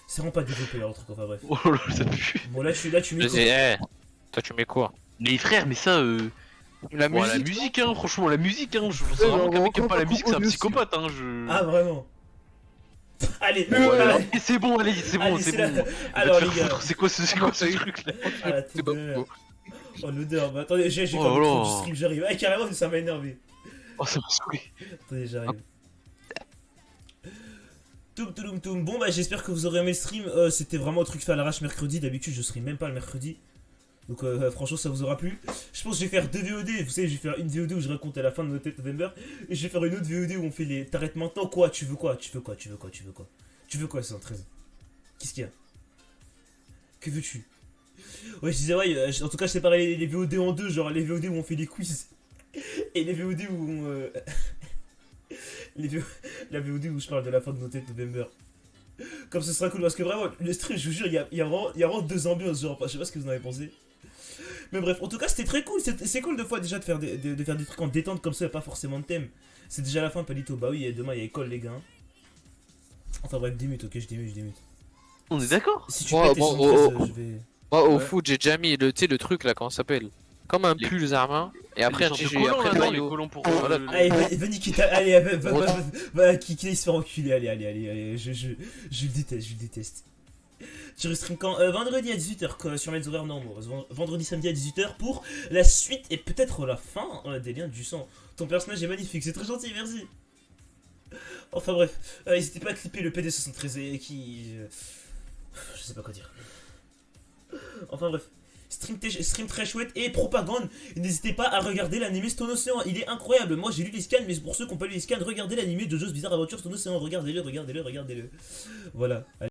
c'est vraiment pas développé là, le truc, enfin bref. Oh là là, ça pue. Bon, là, tu mets Vas-y, toi, tu mets quoi? Mais frère, mais ça, La bon, la musique, hein, franchement, la musique, hein, je sais vraiment qu'un mec qui aime pas la musique, c'est un psychopathe, hein, je. Ah, vraiment. Allez, Bon, ouais, allez, allez, c'est bon, allez, c'est bon, allez, c'est c'est bon. la- Va Alors, te les faire gars. foutre, c'est quoi ce truc là? Ah, la C'est pas odeur. beau. Oh, l'odeur. Bah, attendez, j'ai Oh quand même là trop là. du stream, j'arrive. Ah, carrément, ça m'a énervé. Oh, ça m'a saoulé. Attendez, j'arrive. Toum. Bon, bah, j'espère que vous aurez aimé le stream. C'était vraiment un truc fait à l'arrache mercredi. D'habitude, je stream même pas le mercredi. Donc franchement ça vous aura plu. Je pense que je vais faire 2 VOD, vous savez je vais faire une VOD où je raconte à la fin de Noted November. Et je vais faire une autre VOD où on fait les... T'arrêtes maintenant quoi? Tu veux quoi? Tu veux quoi? Tu veux quoi? Tu veux quoi? Tu veux quoi 113? Qu'est-ce qu'il y a? Que veux-tu? Ouais je disais ouais, en tout cas je séparais les VOD en deux, genre les VOD où on fait les quiz. Et les VOD où on... la VOD où je parle de la fin de Noted November. Comme ce sera cool parce que vraiment le stream je vous jure il y a vraiment 2 ambiances genre je sais pas ce que vous en avez pensé. Mais bref en tout cas c'était très cool, c'est cool de fois déjà de faire des trucs en détente comme ça, pas forcément de thème. C'est déjà la fin Palito, bah oui demain il y a école les gars. Enfin bref démute, ok je démute. On est d'accord. Si tu Moi, pètes tes bon, 113, je vais... Moi, au Ouais. foot, j'ai déjà mis le, tu sais, le truc là, comment ça s'appelle? Comme un Les- pull Zarma. Et après, Les un sortes de j'ai collants, après là, le non, les maillot. collants pour. Voilà. Allez, va niquer ta... Allez, va, qui se fait enculer, allez, je le déteste, je le déteste. Tu restreams quand vendredi à 18h sur mes horaires normaux. Vendredi, samedi à 18h pour la suite et peut-être la fin des liens du sang. Ton personnage est magnifique, c'est très gentil, merci. Enfin bref, n'hésitez pas à clipper le PD73 et qui... je sais pas quoi dire. Enfin bref. Stream très chouette et propagande. N'hésitez pas à regarder l'anime Stone Ocean, il est incroyable. Moi j'ai lu les scans, mais pour ceux qui n'ont pas lu les scans, regardez l'anime de JoJo's Bizarre Adventure Stone Ocean. Regardez-le. Voilà. Allez.